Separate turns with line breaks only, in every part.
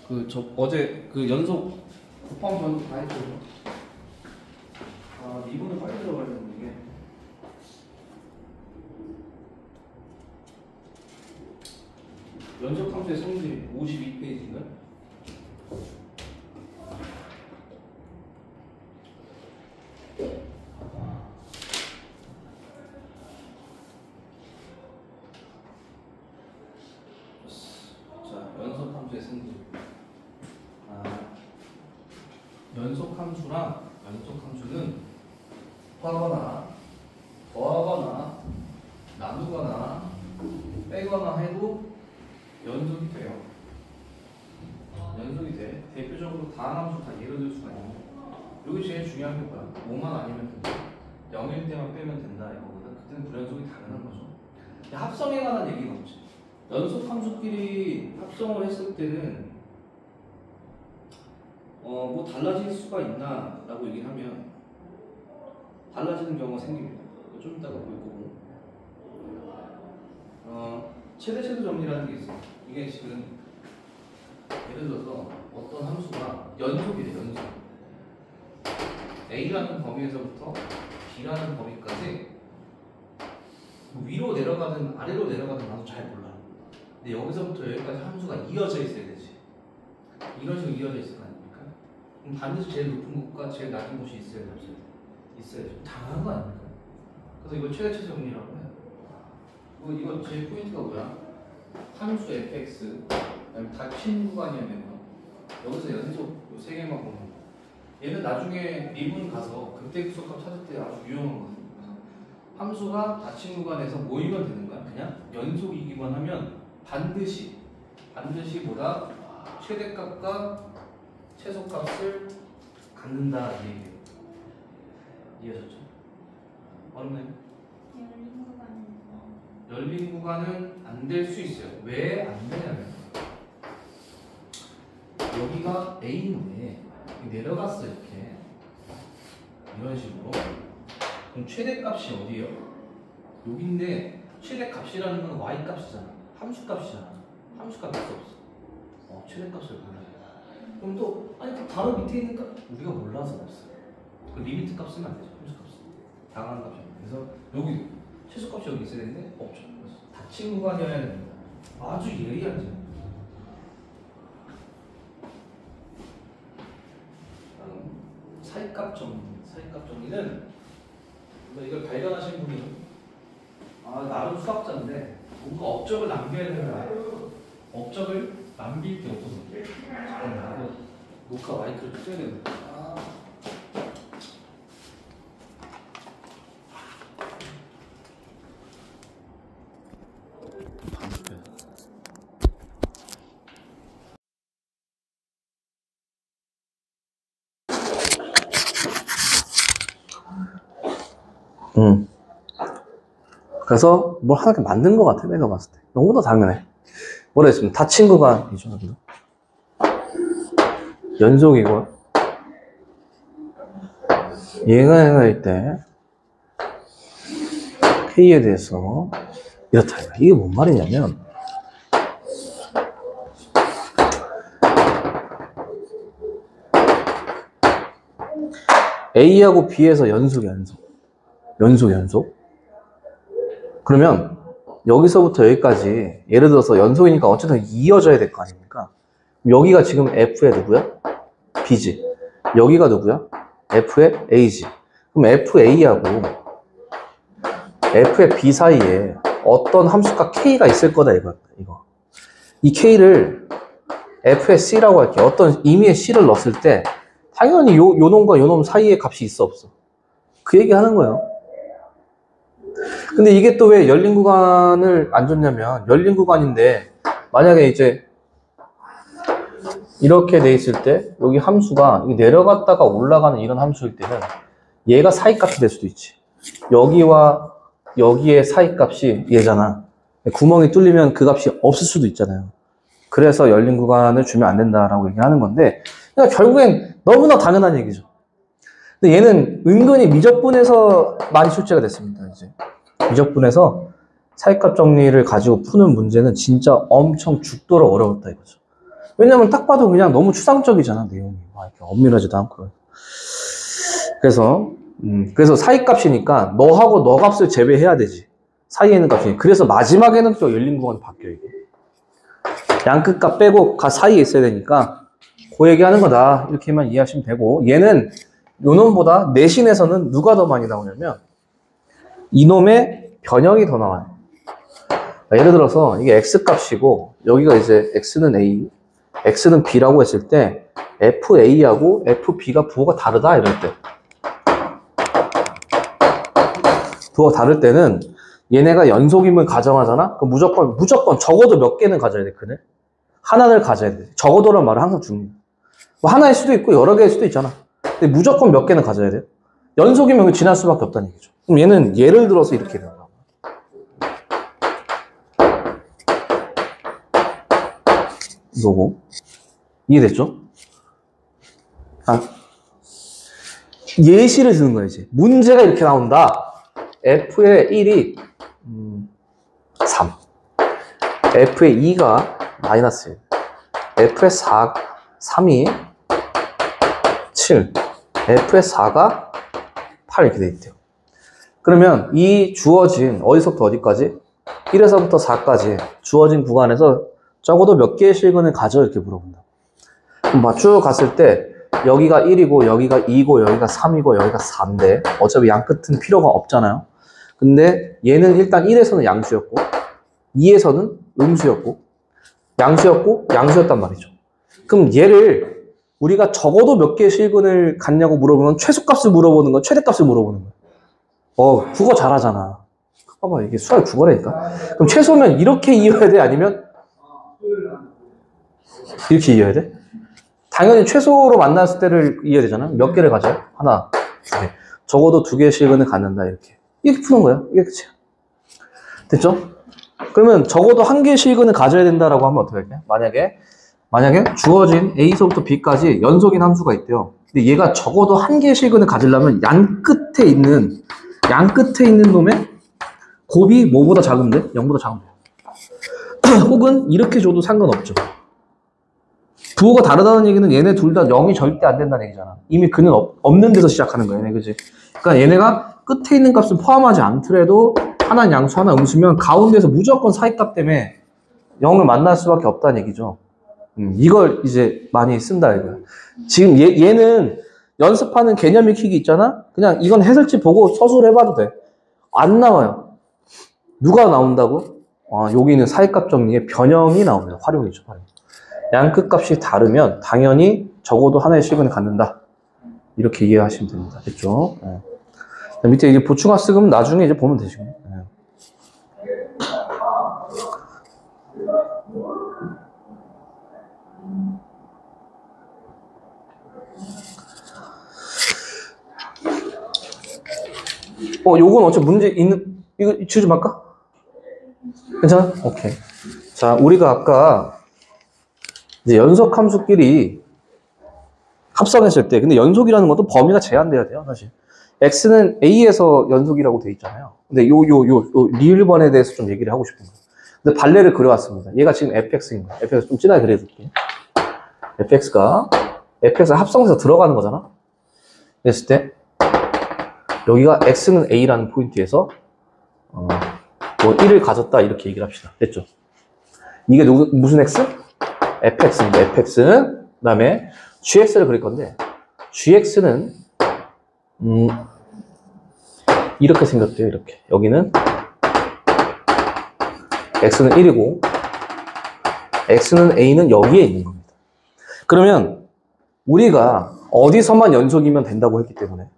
어제 그 연속 곱하기 연속 다 했죠. 아, 미분을 빨리 들어가야 되는 게. 연속 함수의 성질이 52페이지인가? 연속 함수는 하거나 더하거나 나누거나 빼거나 해도 연속이 돼요. 연속이 돼. 대표적으로 다항함수 다 예를 들 수가 있는 거. 여기 제일 중요한 게 뭐야? 5만 아니면 된다. 0일 때만 빼면 된다 이거거든. 그때는 불연속이 당연한 거죠. 합성에 관한 얘기가 없지. 연속 함수끼리 합성을 했을 때는 뭐 달라질 수가 있나 라고 얘기하면 달라지는 경우가 생깁니다. 좀 이따가 볼 거고. 최대 정리라는 게 있어요. 이게 지금 예를 들어서 어떤 함수가 연속이래. 연속. A라는 범위에서부터 B라는 범위까지 위로 내려가든 아래로 내려가든 나도 잘 몰라. 근데 여기서부터 여기까지 함수가 이어져 있어야 되지. 이런 식으로 이어져 있을 거 아닙니까? 그럼 반드시 제일 높은 곳과 제일 낮은 곳이 있어야 되죠. 있어야죠. 당연한 거 아닙니까? 그래서 이거 최대 정리라고 해요. 이거 제일 포인트가 뭐야? 함수 fx, 그다음에 닫힌 구간이냐면 여기서 연속 요 세 개만 보는 거. 얘는 나중에 미분 가서 극대극소값 찾을 때 아주 유용한 거거든요. 함수가 닫힌 구간에서 모이면 되는 거야. 그냥 연속이기만 하면 반드시 보다 최대값과 최소값을 갖는다 이 얘기예요. 이해하셨죠? 어렵나요? 열린 구간은 안 될 수 있어요. 왜 안 되냐면 여기가 A인데 내려갔어 이렇게 이런 식으로. 그럼 최대값이 어디예요? 여기인데 최대값이라는 건 Y값이잖아. 함수값이잖아. 함수값이 없어. 최대값을 몰라요. 그럼 또 아니 바로 밑에 있는 값 우리가 몰라서 없어. 그 리미트 값 쓰면 안 되죠. 함수값. 당한 값이에요. 그래서 여기 최소값이 여기 있어야 되는데 없죠. 그래서 닫힌 구간이어야 됩니다. 아주 예리하죠. 사이값 정리는 이걸 발견하신 분이 나름 수학자인데 뭔가 업적을 남겨야 되는 거예요. 업적을 남길 게 없어서 잠깐만 녹화 마이크를 끄야 되는데 그래서 뭘 하나 만든 것 같아. 내가 봤을 때 너무나 당연해. 뭐라 했습니다. 닫힌 구간이죠. 연속이고 얘가 때 K에 대해서 이렇다. 이게 뭔 말이냐면 A하고 B에서 연속. 그러면 여기서부터 여기까지 예를 들어서 연속이니까 어쨌든 이어져야 될 거 아닙니까? 여기가 지금 F의 누구야? B지. 여기가 누구야? F의 A지. 그럼 FA하고 F의 B 사이에 어떤 함수가 K가 있을 거다 이거. 이 K를 F의 C라고 할게. 어떤 임의의 C를 넣었을 때 당연히 요 놈과 요 놈 사이에 값이 있어 없어? 그 얘기 하는 거예요. 근데 이게 또 왜 열린 구간을 안 줬냐면 열린 구간인데 만약에 이제 이렇게 돼 있을 때 여기 함수가 내려갔다가 올라가는 이런 함수일 때는 얘가 사이값이 될 수도 있지. 여기와 여기의 사이값이 얘잖아. 구멍이 뚫리면 그 값이 없을 수도 있잖아요. 그래서 열린 구간을 주면 안 된다라고 얘기하는 건데 그러니까 결국엔 너무나 당연한 얘기죠. 근데 얘는 은근히 미적분에서 많이 출제가 됐습니다. 이제 미적분에서 사이값 정리를 가지고 푸는 문제는 진짜 엄청 죽도록 어려웠다 이거죠.
왜냐면 딱 봐도 그냥 너무 추상적이잖아, 내용이. 막 이렇게 엄밀하지도 않고. 그래서 사이값이니까 너하고 너 값을 제외해야 되지. 사이에 있는 값이. 그래서 마지막에는 또 열린 구간이 바뀌어, 이게. 양끝값 빼고 사이에 있어야 되니까 그 얘기하는 거다. 이렇게만 이해하시면 되고, 얘는 요놈보다 내신에서는 누가 더 많이 나오냐면 이놈의 변형이 더 나와요. 예를 들어서 이게 x값이고 여기가 이제 x는 a, x는 b라고 했을 때 fa하고 fb가 부호가 다르다 이럴 때, 부호가 다를 때는 얘네가 연속임을 가정하잖아? 그럼 무조건 적어도 몇 개는 가져야 돼, 그네? 하나를 가져야 돼. 적어도란 말은 항상 중요해. 뭐 하나일 수도 있고 여러 개일 수도 있잖아. 근데 무조건 몇 개는 가져야 돼요. 연속이면 지날 수밖에 없다는 얘기죠. 그럼 얘는 예를 들어서 이렇게 되는 거야. 이거고. 이해됐죠? 예시를 드는 거야, 이제. 문제가 이렇게 나온다. F의 1이 3. F의 2가 마이너스 1. F의 3이 7. F의 4가 8 이렇게 돼 있대요. 그러면 이 주어진 어디서부터 어디까지? 1에서부터 4까지 주어진 구간에서 적어도 몇 개의 실근을 가져 이렇게 물어본다. 그럼 쭉 갔을 때 여기가 1이고 여기가 2고 여기가 3이고 여기가 4인데 어차피 양 끝은 필요가 없잖아요. 근데 얘는 일단 1에서는 양수였고 2에서는 음수였고 양수였단 말이죠. 그럼 얘를 우리가 적어도 몇 개의 실근을 갖냐고 물어보면 최소값을 물어보는 건 최대값을 물어보는 거야. 국어 잘하잖아. 봐봐, 이게 수학 국어라니까. 그럼 최소면 이렇게 이어야 돼? 아니면 이렇게 이어야 돼? 당연히 최소로 만났을 때를 이어야 되잖아. 몇 개를 가져요? 하나, 두 개. 적어도 2개의 실근을 갖는다, 이렇게. 이렇게 푸는 거야. 이게 끝이야. 됐죠? 그러면 적어도 1개의 실근을 가져야 된다라고 하면 어떻게 할까요? 만약에 주어진 A서부터 B까지 연속인 함수가 있대요. 근데 얘가 적어도 1개의 실근을 가지려면 양 끝에 있는 놈의 곱이 뭐보다 작은데? 0보다 작으면 돼요. 혹은 이렇게 줘도 상관없죠. 부호가 다르다는 얘기는 얘네 둘 다 0이 절대 안 된다는 얘기잖아. 이미 그는 없는 데서 시작하는 거야, 얘네, 그지? 그러니까 얘네가 끝에 있는 값을 포함하지 않더라도 하나는 양수, 하나 음수면 가운데서 무조건 사이값 때문에 0을 만날 수밖에 없다는 얘기죠. 이걸 이제 많이 쓴다, 이거야. 지금 얘는 연습하는 개념 익히기 있잖아? 그냥 이건 해설집 보고 서술 해봐도 돼. 안 나와요. 누가 나온다고? 여기는 사이값 정리에 변형이 나옵니다. 활용이죠, 활용. 양 끝값이 다르면 당연히 적어도 하나의 실근을 갖는다. 이렇게 이해하시면 됩니다. 됐죠? 네. 밑에 이제 보충하스금은 나중에 이제 보면 되죠. 네. 요건 어차피 문제 있는, 이거 지우지 말까? 괜찮아? 오케이. 자, 우리가 아까 이제 연속 함수끼리 합성했을 때, 근데 연속이라는 것도 범위가 제한돼야 돼요, 사실. x는 a에서 연속이라고 돼 있잖아요. 근데 리을번에 대해서 좀 얘기를 하고 싶은 거예요. 근데 발레를 그려왔습니다. 얘가 지금 fx인 거예요. fx 좀 진하게 그려줄게요. fx가 합성해서 들어가는 거잖아. 그랬을 때 여기가 x는 a라는 포인트에서 뭐 1을 가졌다 이렇게 얘기를 합시다. 됐죠? 이게 무슨 x? fx입니다. fx는 그 다음에 gx를 그릴 건데 gx는 이렇게 생겼대요. 이렇게 여기는 x는 1이고 x는 a는 여기에 있는 겁니다. 그러면 우리가 어디서만 연속이면 된다고 했기 때문에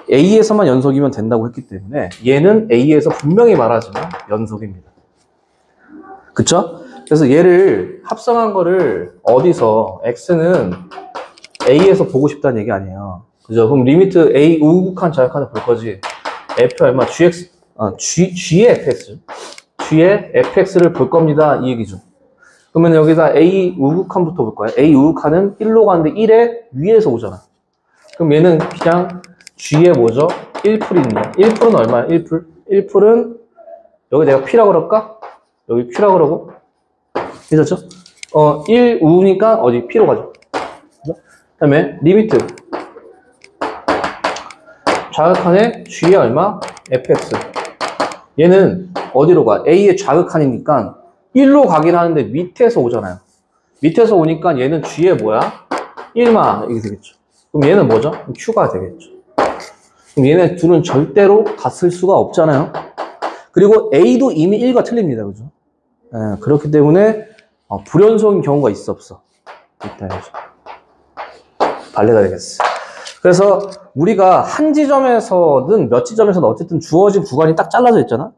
a에서만 연속이면 된다고 했기 때문에 얘는 a에서 분명히 말하지만 연속입니다. 그쵸? 그래서 얘를 합성한 거를 어디서 x는 a에서 보고 싶다는 얘기 아니에요. 그죠? 그럼 리미트 a 우극한 자역한을 볼 거지. f 얼마? g의 fx를 볼 겁니다. 이 얘기죠. 그러면 여기다 a 우극한부터 볼 거예요. a 우극한은 1로 가는데 1의 위에서 오잖아. 그럼 얘는 그냥 g의 뭐죠? 1풀입니다. 1풀은 얼마야? 1풀? 1풀은 여기 내가 p라고 그럴까? 여기 q라고 그러고. 괜찮죠? 1 우니까 어디 P로 가죠. 그 다음에 리미트 좌극한의 G의 얼마? fx. 얘는 어디로 가? A의 좌극한이니까 1로 가긴 하는데 밑에서 오잖아요. 밑에서 오니까 얘는 G의 뭐야? 1마 이게 되겠죠. 그럼 얘는 뭐죠? Q가 되겠죠. 그럼 얘네 둘은 절대로 같을 수가 없잖아요. 그리고 A도 이미 1과 틀립니다. 그죠? 예, 그렇기 때문에 불연속인 경우가 있어 없어? 있다 해야죠. 발레가 되겠어. 그래서 우리가 한 지점에서든 몇 지점에서든 어쨌든 주어진 구간이 딱 잘라져 있잖아.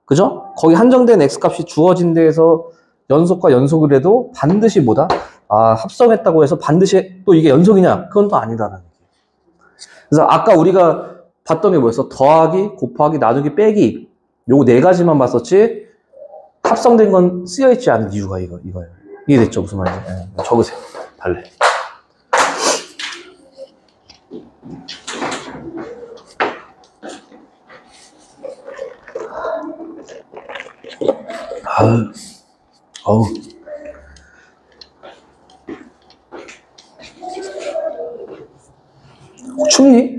그죠? 거기 한정된 x값이 주어진 데에서 연속과 연속을 해도 반드시 뭐다? 합성했다고 해서 반드시 또 이게 연속이냐? 그건 또 아니다라는 얘기예요. 그래서 아까 우리가 봤던 게 뭐였어? 더하기, 곱하기, 나누기, 빼기. 요거 네 가지만 봤었지 합성된 건 쓰여있지 않은 이유가 이거예요. 이해됐죠? 무슨 말인지? 네, 적으세요. 발레. 어우. 춥니?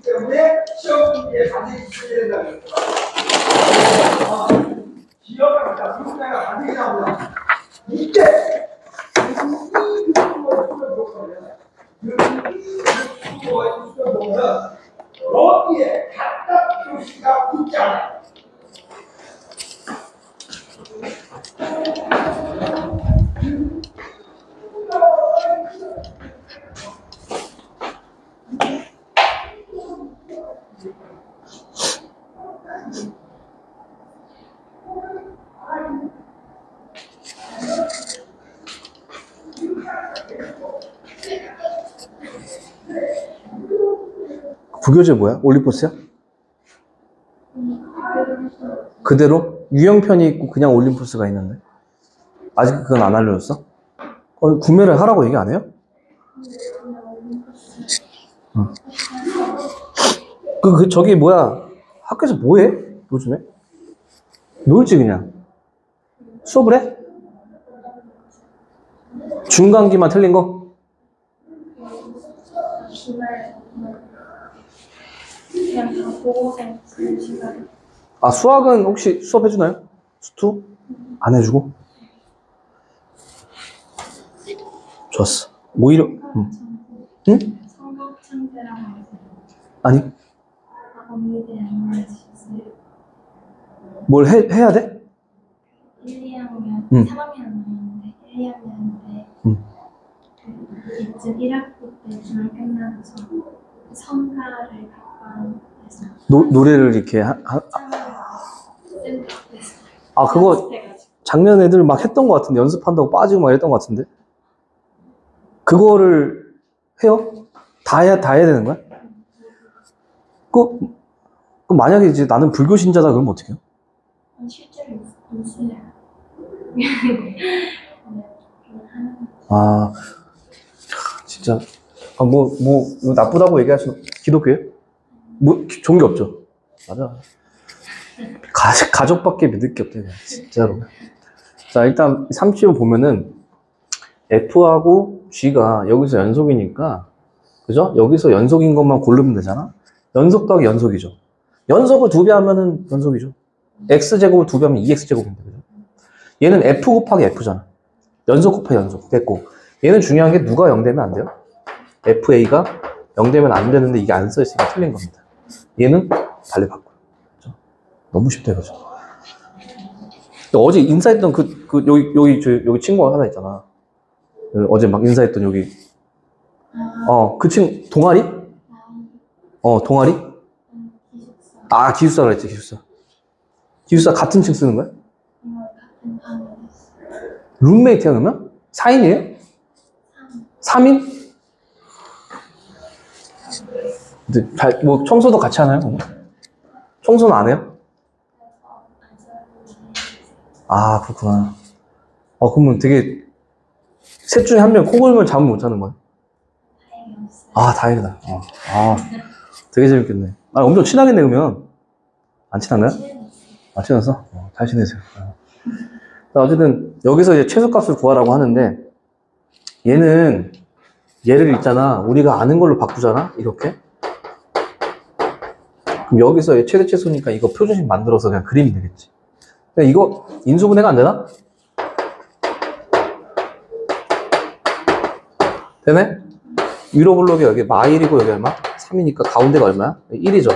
때문에 시험 준비에 반드시 있어야 된다는 거예요. 기억을 갖다 문제가 반드시 나옵니다. 이때 여기에 각각 표시가 붙지 않아요.
부교재 뭐야? 올림포스야? 그대로? 유형편이 있고 그냥 올림포스가 있는데 아직 그건 안 알려줬어? 구매를 하라고 얘기 안 해요? 저기 뭐야 학교에서 뭐해? 요즘에? 놀지 그냥 수업을 해? 중간기만 틀린 거?
그냥 다 보고서 쓰는 시간.
수학은 혹시 수업해주나요? 수투? 안 해주고? 좋았어. 오히려 응?
성격창제랑
아니
언니들 안녕하세요.
뭘 해야 돼?
1, 2학년,
응.
3학년 나왔는데 1, 2학년인데
응.
이쯤 1학기 때 중학 끝나서 성가를 각반해서
노래를 이렇게
센터
그거 작년 애들 막 했던 것 같은데 연습한다고 빠지고 막 이랬던 것 같은데 그거를 해요? 다 해야 되는 거야? 그 만약에 이제 나는 불교 신자다 그러면 어떡해요?
실제로 웃으려.
진짜 이거 나쁘다고 얘기할 수는 기독교예요? 종교 없죠? 맞아. 가족밖에 믿을 게 없대요 진짜로. 자 일단 30번 보면은 F하고 G가 여기서 연속이니까 그죠? 여기서 연속인 것만 고르면 되잖아. 연속 더하기 연속이죠. 연속을 2배 하면은 연속이죠. X제곱을 2배 하면 2X제곱인데 그죠? 얘는 F 곱하기 F잖아. 연속 곱하기 연속 됐고 얘는 중요한 게 누가 0 되면 안 돼요? FA가 0 되면 안 되는데 이게 안 써있으니까 틀린 겁니다. 얘는 달리 바꿔요. 그죠? 너무 쉽다 이거죠. 어제 인사했던 여기 친구가 하나 있잖아. 어제 막 인사했던 여기 그 친구 동아리? 동아리? 기숙사 그랬지 기숙사. 기숙사 같은 층 쓰는 거야?
같은 반에
룸메이트야 그러면? 4인이에요? 3인? 뭐 청소도 같이 하나요? 청소는 안 해요? 아, 그렇구나. 그러면 되게 셋 중에 한 명 코골면 잠을 못 자는 거야? 아, 다행이다. 되게 재밌겠네. 엄청 친하겠네, 그러면. 안 친한가요? 아, 친해서? 잘 지내세요. 어쨌든, 여기서 이제 최소값을 구하라고 하는데, 얘를 있잖아. 우리가 아는 걸로 바꾸잖아? 이렇게. 그럼 여기서 얘 최대 최소니까 이거 표준식 만들어서 그냥 그리면 되겠지. 이거 인수분해가 안 되나? 되네? 위로 블록이 여기 마일이고 여기 얼마? 3이니까 가운데가 얼마야? 1이죠.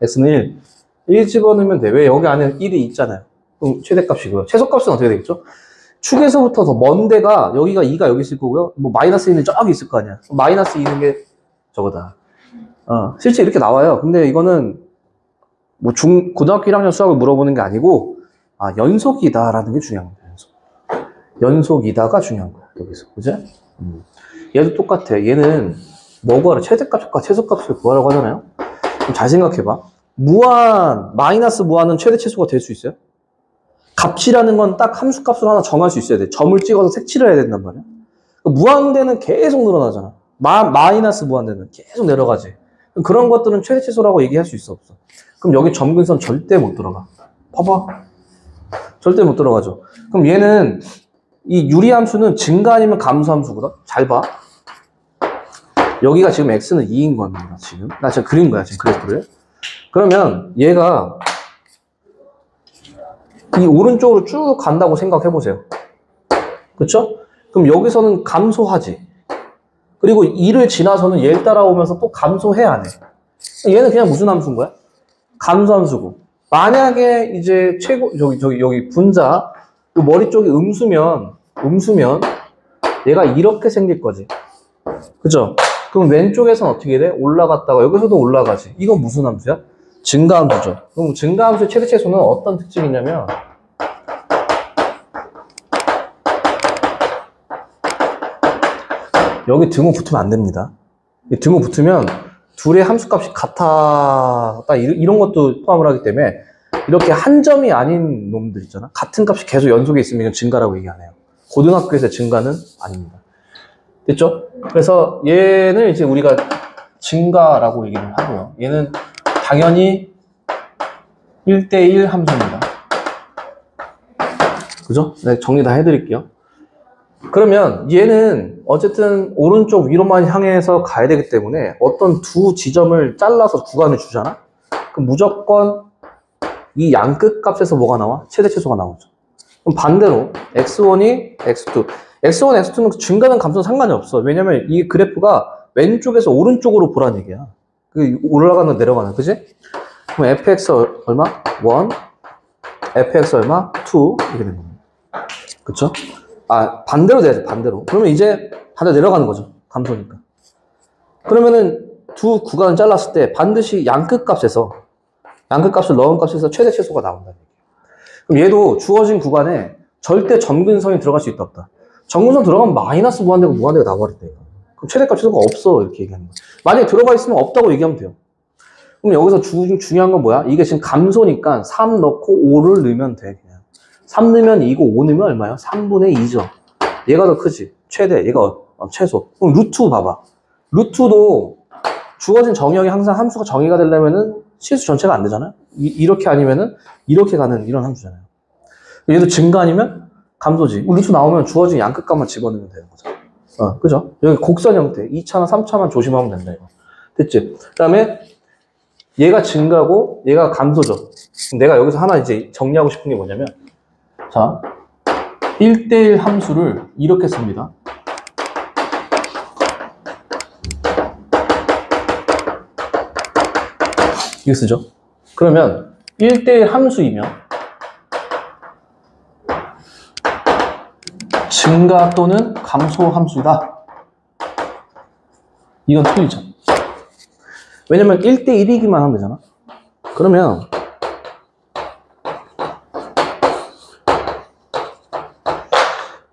x는 1. 1 집어넣으면 돼. 왜? 여기 안에 1이 있잖아요. 그럼 최대값이고요. 최소값은 어떻게 되겠죠? 축에서부터 더 먼 데가 여기가 2가 여기 있을 거고요. 뭐 마이너스 2는 저기 있을 거 아니야. 마이너스 2는 게 저거다. 실제 이렇게 나와요. 근데 이거는 뭐 고등학교 1학년 수학을 물어보는 게 아니고 연속이다라는 게 중요한 거야. 연속이다가 중요한 거야. 여기서. 그죠? 얘도 똑같아. 얘는 뭐 구하라? 최대값과 최소값을 구하라고 하잖아요. 그럼 잘 생각해봐. 마이너스 무한은 최대 최소가 될 수 있어요? 값이라는 건 딱 함수값으로 하나 정할 수 있어야 돼. 점을 찍어서 색칠을 해야 된단 말이야. 무한대는 계속 늘어나잖아. 마이너스 무한대는 계속 내려가지. 그런 것들은 최대 최소라고 얘기할 수 있어, 없어? 그럼 여기 점근선 절대 못 들어가. 봐봐. 절대 못 들어가죠. 그럼 얘는 이 유리함수는 증가 아니면 감소함수거든? 잘 봐. 여기가 지금 x는 2인 겁니다, 지금. 나 지금 그린 거야, 지금 그래프를. 그러면 얘가 이 오른쪽으로 쭉 간다고 생각해 보세요. 그쵸? 그럼 여기서는 감소하지. 그리고 2를 지나서는 얘를 따라오면서 또 감소해, 안 해? 얘는 그냥 무슨 함수인 거야? 감소함수고. 만약에 이제 여기 분자, 그 머리 쪽이 음수면 얘가 이렇게 생길 거지. 그죠? 그럼 왼쪽에서는 어떻게 돼? 올라갔다가 여기서도 올라가지. 이건 무슨 함수야? 증가함수죠. 그럼 증가함수의 최대 최소는 어떤 특징이 있냐면 여기 등호 붙으면 안 됩니다. 등호 붙으면 둘의 함수값이 같아. 이런 것도 포함을 하기 때문에 이렇게 한 점이 아닌 놈들 있잖아. 같은 값이 계속 연속에 있으면 이건 증가라고 얘기 안 해요. 고등학교에서의 증가는 아닙니다. 됐죠? 그래서 얘는 이제 우리가 증가라고 얘기를 하고요. 얘는 당연히 1대1 함수입니다. 그죠? 네, 정리 다 해드릴게요. 그러면 얘는 어쨌든 오른쪽 위로만 향해서 가야 되기 때문에 어떤 두 지점을 잘라서 구간을 주잖아? 그럼 무조건 이 양끝 값에서 뭐가 나와? 최대 최소가 나오죠. 그럼 반대로 x1이 x2. x1, x2는 증가는 감소는 상관이 없어. 왜냐면 이 그래프가 왼쪽에서 오른쪽으로 보란 얘기야. 올라가는 내려가는, 그지? 그럼 fx 얼마? 1, fx 얼마? 2 이렇게 되는 겁니다. 그쵸? 반대로 돼야지, 반대로. 그러면 이제 반대로 내려가는 거죠. 감소니까. 그러면은 두 구간을 잘랐을 때 반드시 양끝 값을 넣은 값에서 최대 최소가 나온다는 얘기예요. 그럼 얘도 주어진 구간에 절대 점근선이 들어갈 수 있다, 없다? 점근선 들어가면 마이너스 무한대고 무한대가 나와버린다. 그럼 최대값 최소가 없어, 이렇게 얘기하는 거예요. 만약에 들어가 있으면 없다고 얘기하면 돼요. 그럼 여기서 중요한 건 뭐야? 이게 지금 감소니까 3 넣고 5를 넣으면 돼, 그냥. 3 넣으면 2고 5 넣으면 얼마야? 3분의 2죠. 얘가 더 크지. 최대, 얘가 최소. 그럼 루트 봐봐. 루트도 주어진 정의역이 항상 함수가 정의가 되려면은 실수 전체가 안 되잖아요? 이렇게 아니면은 이렇게 가는 이런 함수잖아요. 얘도 증가 아니면 감소지. 루트 나오면 주어진 양끝 값만 집어넣으면 되는 거죠. 그죠? 여기 곡선 형태. 2차나 3차만 조심하면 된다, 이거. 됐지? 그 다음에 얘가 증가고 얘가 감소죠. 내가 여기서 하나 이제 정리하고 싶은 게 뭐냐면, 자, 1대1 함수를 이렇게 씁니다. 이거 쓰죠. 그러면 1대1 함수이면 증가 또는 감소 함수다. 이건 틀리죠. 왜냐면 1대1이기만 하면 되잖아. 그러면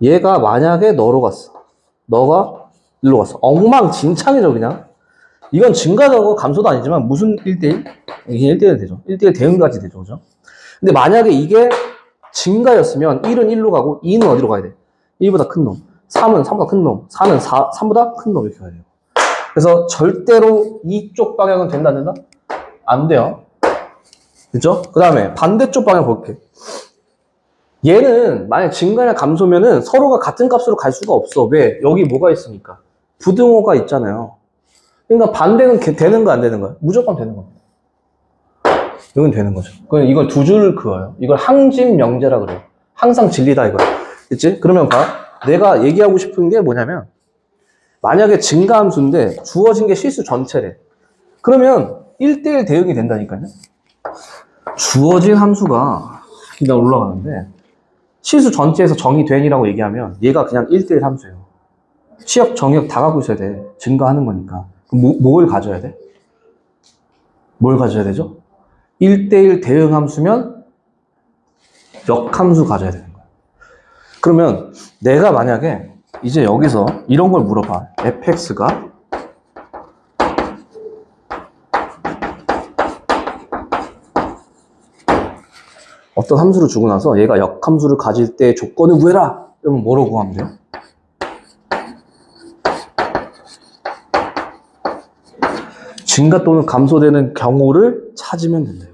얘가 만약에 너로 갔어. 너가 일로 갔어. 엉망진창이죠, 그냥. 이건 증가도 감소도 아니지만 무슨 1대1? 이게 1대1 되죠. 1대1 대응까지 되죠, 그죠? 근데 만약에 이게 증가였으면 1은 1로 가고 2는 어디로 가야 돼? 1보다 큰 놈. 3은 3보다 큰 놈. 4는 3보다 큰 놈 이렇게 가야 돼요. 그래서 절대로 이쪽 방향은 된다 안 된다? 안 돼요. 그죠? 그 다음에 반대쪽 방향 볼게. 얘는 만약 증가나 감소면은 서로가 같은 값으로 갈 수가 없어. 왜? 여기 뭐가 있으니까. 부등호가 있잖아요. 그러니까 반대는 되는 거 안 되는 거야? 무조건 되는 겁니다. 이건 되는 거죠. 이걸 두 줄 그어요. 이걸 항진명제라 그래요. 항상 진리다 이거야. 됐지? 그러면 봐. 내가 얘기하고 싶은 게 뭐냐면 만약에 증가함수인데 주어진 게 실수 전체래. 그러면 1대1 대응이 된다니까요. 주어진 함수가 그냥 올라가는데 실수 전체에서 정의된이라고 얘기하면 얘가 그냥 1대1 함수예요. 치역, 정역 다 갖고 있어야 돼. 증가하는 거니까. 그럼 뭘 가져야 돼? 뭘 가져야 되죠? 1대1 대응 함수면 역함수 가져야 되는 거야. 그러면 내가 만약에 이제 여기서 이런 걸 물어봐. fx가 어떤 함수를 주고 나서 얘가 역함수를 가질 때 조건을 구해라. 그러면 뭐로 구하면 돼요? 증가 또는 감소되는 경우를 찾으면 된다.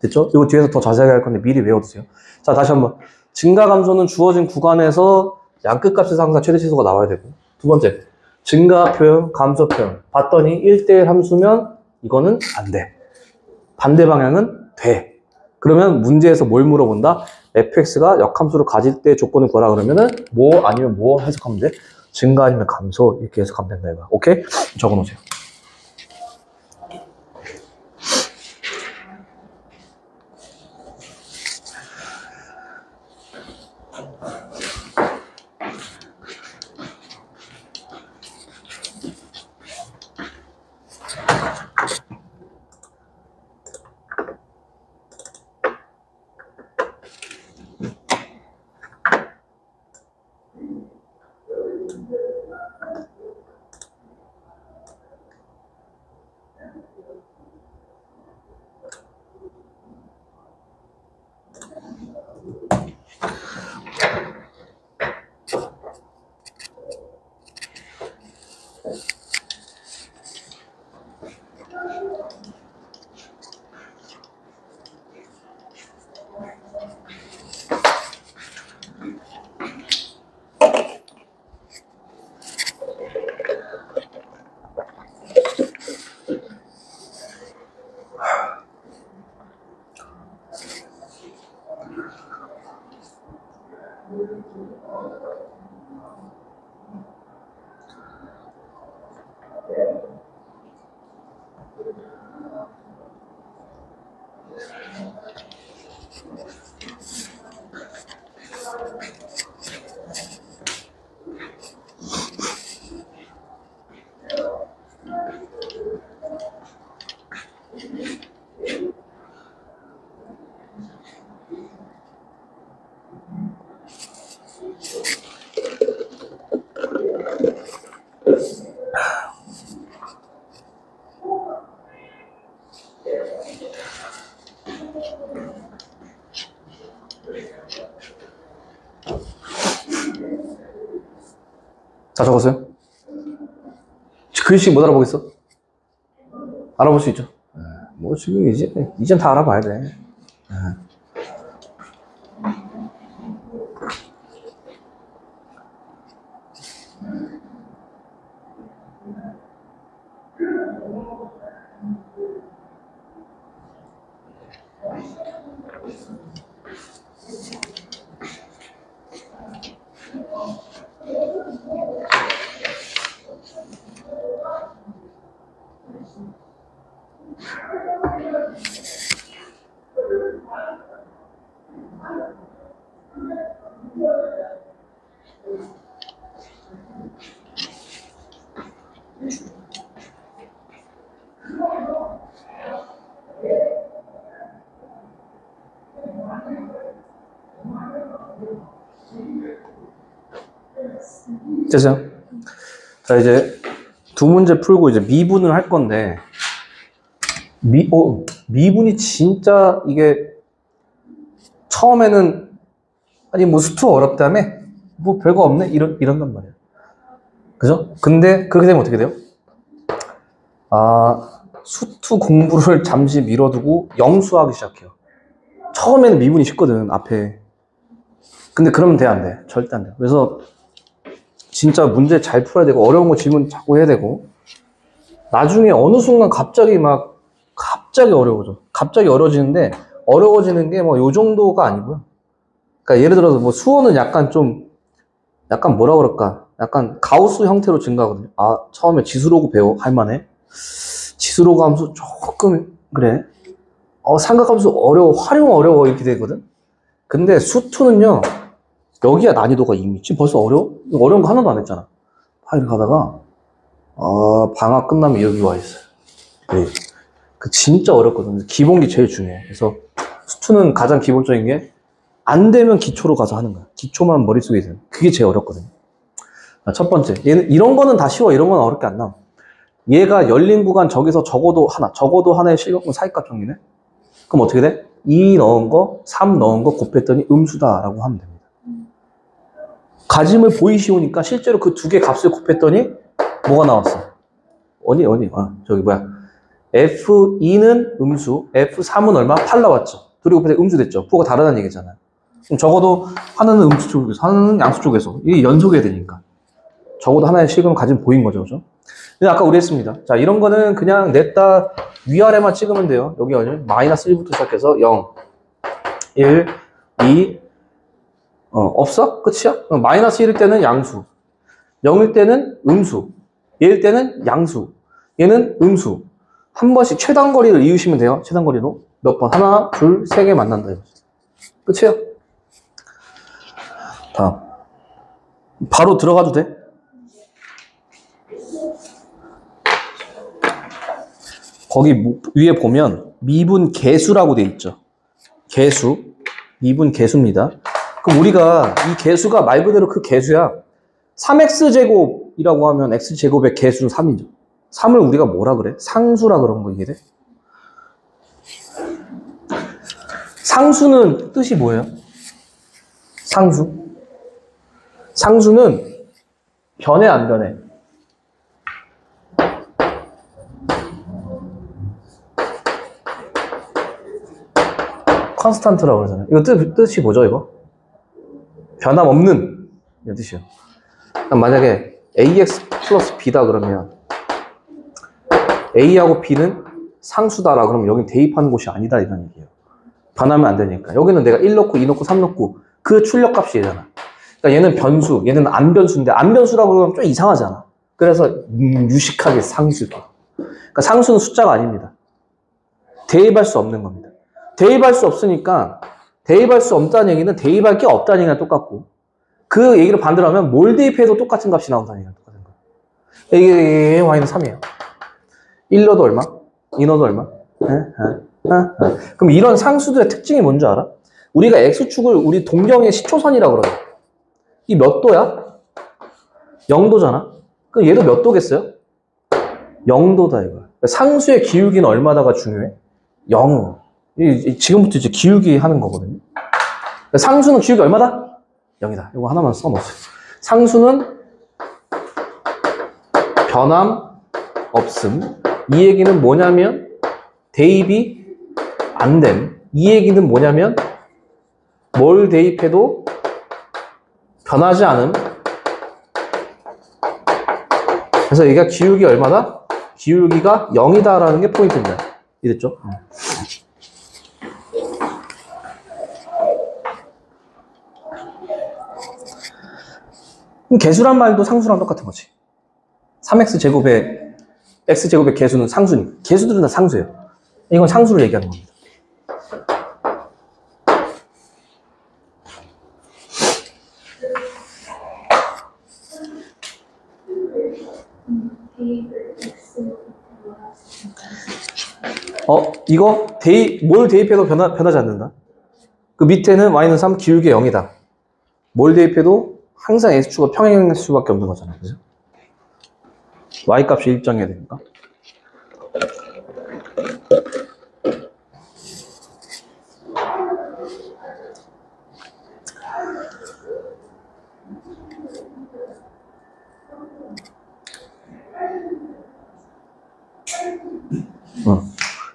됐죠? 이거 뒤에서 더 자세하게 할 건데 미리 외워두세요. 자, 다시 한번. 증가 감소는 주어진 구간에서 양끝값에서 항상 최대 치수가 나와야 되고. 두 번째, 증가 표현, 감소 표현. 봤더니 1대1 함수면 이거는 안 돼. 반대 방향은 돼. 그러면 문제에서 뭘 물어본다? fx가 역함수를 가질 때 조건을 구하라 그러면은 뭐 아니면 뭐 해석하면 돼? 증가 아니면 감소 이렇게 해석하면 된다 이거야. 오케이? 적어놓으세요. 다 적었어요? 글씨 못 알아보겠어? 알아볼 수 있죠? 뭐 지금 이젠 다 알아봐야 돼. 됐어요? 자, 이제 두 문제 풀고 이제 미분을 할 건데, 미분이 진짜 이게 처음에는 아니 뭐 수투 어렵다며? 뭐 별거 없네? 이런단 말이야. 그죠? 근데 그렇게 되면 어떻게 돼요? 아, 수투 공부를 잠시 미뤄두고 영수하기 시작해요. 처음에는 미분이 쉽거든, 앞에. 근데 그러면 돼, 안 돼? 절대 안 돼. 그래서 진짜 문제 잘 풀어야 되고, 어려운 거 질문 자꾸 해야 되고, 나중에 어느 순간 갑자기 어려워져. 갑자기 어려워지는데, 어려워지는 게 뭐 요 정도가 아니고요. 그러니까 예를 들어서 뭐 수어는 약간 뭐라 그럴까? 약간 가우스 형태로 증가하거든요. 아, 처음에 지수로그 할만해? 지수로그 함수 조금, 그래. 삼각함수 활용 어려워, 이렇게 되거든? 근데 수투는요, 여기야 난이도가 이미. 지금 벌써 어려운 거 하나도 안 했잖아. 파일 가다가, 방학 끝나면 여기 와 있어요. 네. 그 진짜 어렵거든요. 기본기 제일 중요해. 그래서 수투는 가장 기본적인 게, 안 되면 기초로 가서 하는 거야. 기초만 머릿속에 있어요. 그게 제일 어렵거든요. 첫 번째. 얘는, 이런 거는 다 쉬워. 이런 건 어렵게 안 나와. 얘가 열린 구간 적어도 하나의 실격분 사이값 정리네? 그럼 어떻게 돼? 2 넣은 거, 3 넣은 거 곱했더니 음수다라고 하면 됩니다. 가짐을 보이시오니까 실제로 그 두 개 값을 곱했더니 뭐가 나왔어? F2는 음수, F3은 얼마? 8 나왔죠. 둘이 곱해서 음수 됐죠. 부호가 다르다는 얘기잖아요. 그럼 적어도 하나는 음수 쪽에서, 하나는 양수 쪽에서. 이게 연속해야 되니까. 적어도 하나의 실금을 가지면 보인 거죠. 그죠? 근데 아까 우리 했습니다. 자, 이런 거는 그냥 냈다 위아래만 찍으면 돼요. 여기 마이너스 1부터 시작해서 0, 1, 2, 없어? 끝이야? 마이너스 1일 때는 양수, 0일 때는 음수, 얘일 때는 양수, 얘는 음수. 한 번씩 최단거리를 이으시면 돼요. 최단거리로. 몇 번? 하나, 둘, 세 개 만난다. 끝이에요. 다음. 바로 들어가도 돼? 거기 위에 보면 미분 계수라고 돼 있죠. 계수. 미분 계수입니다. 그럼 우리가 이 계수가 말 그대로 그 계수야. 3x제곱이라고 하면 x제곱의 계수는 3이죠. 3을 우리가 뭐라 그래? 상수라 그런 거 이해돼? 상수는 뜻이 뭐예요? 상수? 상수는 변해 안 변해? 컨스탄트라고 그러잖아요. 이거 뜻이 뭐죠, 이거? 변함없는 이런 뜻이에요. 만약에 ax 플러스 b다 그러면 a하고 b는 상수다라 그러면 여긴 대입하는 곳이 아니다 이런 얘기예요. 변하면 안 되니까. 여기는 내가 1 넣고 2 넣고 3 넣고 그 출력값이 얘잖아. 그러니까 얘는 변수, 얘는 안 변수인데 안 변수라고 그러면 좀 이상하잖아. 그래서 유식하게 상수게. 그러니까 상수는 숫자가 아닙니다. 대입할 수 없는 겁니다. 대입할 수 없으니까 대입할 수 없다는 얘기는 대입할 게 없다는 얘기랑 똑같고 그 얘기를 반대로 하면 뭘 대입해도 똑같은 값이 나온다는 얘기랑 똑같은 거예요. 이게 y는 3이에요. 1 넣어도 얼마? 2 넣어도 얼마? 그럼 이런 상수들의 특징이 뭔지 알아? 우리가 x축을 우리 동경의 시초선이라고 그러죠. 이 몇 도야? 0도잖아. 그럼 얘도 몇 도겠어요? 0도다 이거야. 상수의 기울기는 얼마다가 중요해? 0. 지금부터 이제 기울기 하는 거거든요. 상수는 기울기 얼마다? 0이다. 이거 하나만 써놓으세요. 상수는 변함 없음. 이 얘기는 뭐냐면 대입이 안 됨. 이 얘기는 뭐냐면 뭘 대입해도 변하지 않음. 그래서 얘가 기울기 얼마다? 기울기가 0이다라는 게 포인트입니다. 이랬죠? 그럼 개수란 말도 상수랑 똑같은 거지. 3x제곱의 x제곱의 개수는 상수니까. 개수들은 다 상수예요. 이건 상수를 얘기하는 겁니다. 이거 뭘 대입해도 변하지 않는다. 그 밑에는 y는 3, 기울기 0이다. 뭘 대입해도 항상 x축과 평행할 수밖에 없는 거잖아요. 그죠? y 값이 일정해야 되니까.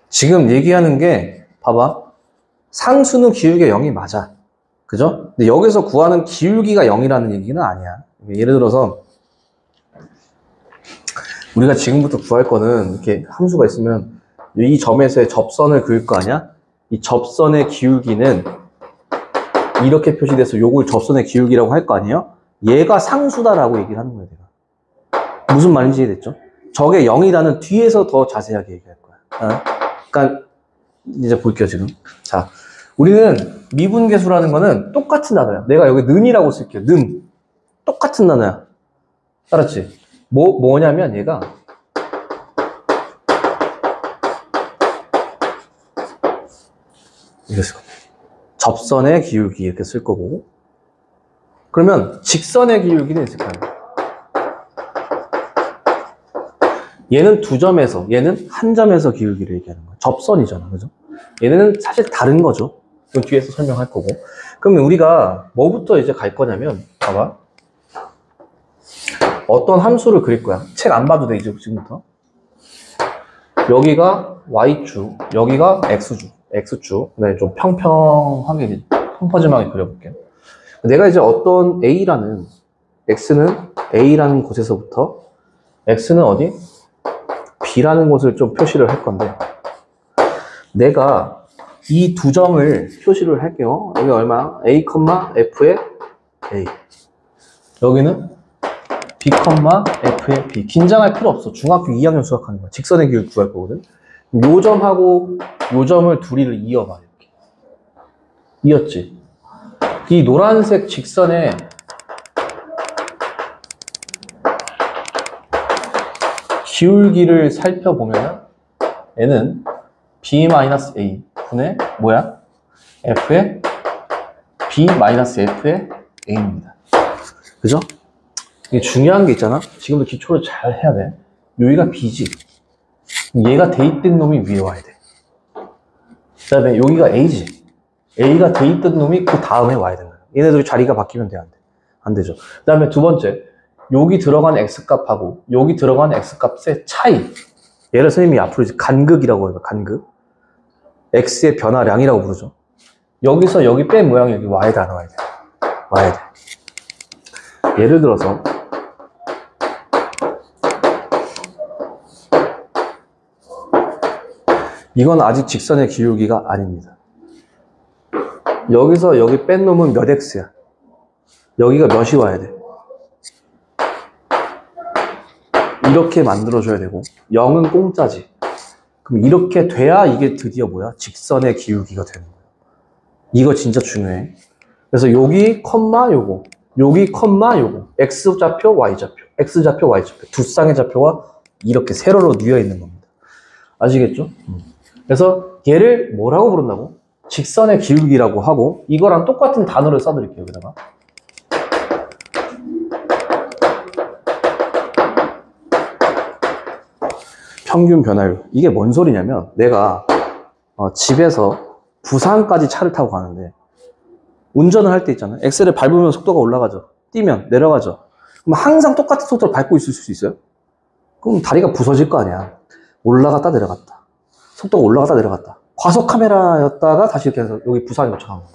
지금 얘기하는 게 봐봐. 상수는 기울기가 0이 맞아. 그죠? 근데 여기서 구하는 기울기가 0이라는 얘기는 아니야. 예를 들어서 우리가 지금부터 구할 거는 이렇게 함수가 있으면 이 점에서의 접선을 그을 거 아니야? 이 접선의 기울기는 이렇게 표시돼서 요걸 접선의 기울기라고 할 거 아니에요? 얘가 상수다라고 얘기를 하는 거야, 내가. 무슨 말인지 이해됐죠? 저게 0이라는 뒤에서 더 자세하게 얘기할 거야. 그러니까 이제 볼게요, 지금. 자, 우리는 미분계수라는 거는 똑같은 단어야. 내가 여기 는이라고 쓸게요. 는. 똑같은 단어야. 알았지? 뭐냐면 얘가 이렇게 쓸 겁니다. 접선의 기울기 이렇게 쓸 거고, 그러면 직선의 기울기는 있을 거야. 얘는 두 점에서, 얘는 한 점에서 기울기를 얘기하는 거야. 접선이잖아, 그죠? 얘네는 사실 다른 거죠. 그럼 뒤에서 설명할 거고. 그러면 우리가 뭐부터 이제 갈 거냐면, 봐봐. 어떤 함수를 그릴 거야. 책 안 봐도 돼, 이제 지금부터. 여기가 Y축, 여기가 X축, X축. 네, 좀 평평하게, 펑퍼짐하게 그려볼게요. 내가 이제 어떤 A라는, X는 A라는 곳에서부터, X는 어디? B라는 곳을 좀 표시를 할 건데, 내가 이 두 점을 표시를 할게요. 여기 얼마? A, F의 A. 여기는 B, F의 B. 긴장할 필요 없어. 중학교 2학년 수학하는 거야. 직선의 기울기 구할 거거든. 요 점하고 요 점을 둘이를 이어봐. 이렇게. 이었지? 이 노란색 직선의 기울기를 살펴보면 얘는 B-A 분의 뭐야? F의 B-F의 A입니다. 그죠? 이게 중요한 게 있잖아? 지금도 기초를 잘 해야 돼. 여기가 B지. 얘가 대입된 놈이 위에 와야 돼. 그 다음에 여기가 A지. A가 대입된 놈이 그 다음에 와야 된다. 얘네들이 자리가 바뀌면 돼, 안 돼? 안 되죠. 그 다음에 두 번째, 여기 들어간 X값하고 여기 들어간 X값의 차이. 얘를 선생님이 앞으로 이제 간극이라고 해요. 간극. X의 변화량이라고 부르죠. 여기서 여기 뺀 모양이 여기 와야 돼, 안 와야 돼? 와야 돼. 예를 들어서 이건 아직 직선의 기울기가 아닙니다. 여기서 여기 뺀 놈은 몇 X야? 여기가 몇이 와야 돼? 이렇게 만들어줘야 되고 0은 공짜지. 그럼 이렇게 돼야 이게 드디어 뭐야? 직선의 기울기가 되는 거야. 이거 진짜 중요해. 그래서 여기 컴마 요거, 여기 컴마 요거, X좌표, Y좌표, X좌표, Y좌표 두 쌍의 좌표가 이렇게 세로로 뉘어 있는 겁니다. 아시겠죠? 그래서 얘를 뭐라고 부른다고? 직선의 기울기라고 하고, 이거랑 똑같은 단어를 써드릴게요. 여기다가 평균 변화율. 이게 뭔 소리냐면 내가 집에서 부산까지 차를 타고 가는데 운전을 할 때 있잖아요. 엑셀을 밟으면 속도가 올라가죠. 뛰면 내려가죠. 그럼 항상 똑같은 속도를 밟고 있을 수 있어요? 그럼 다리가 부서질 거 아니야. 올라갔다 내려갔다. 속도가 올라갔다 내려갔다. 과속 카메라였다가 다시 이렇게 해서 여기 부산에 도착한 거야.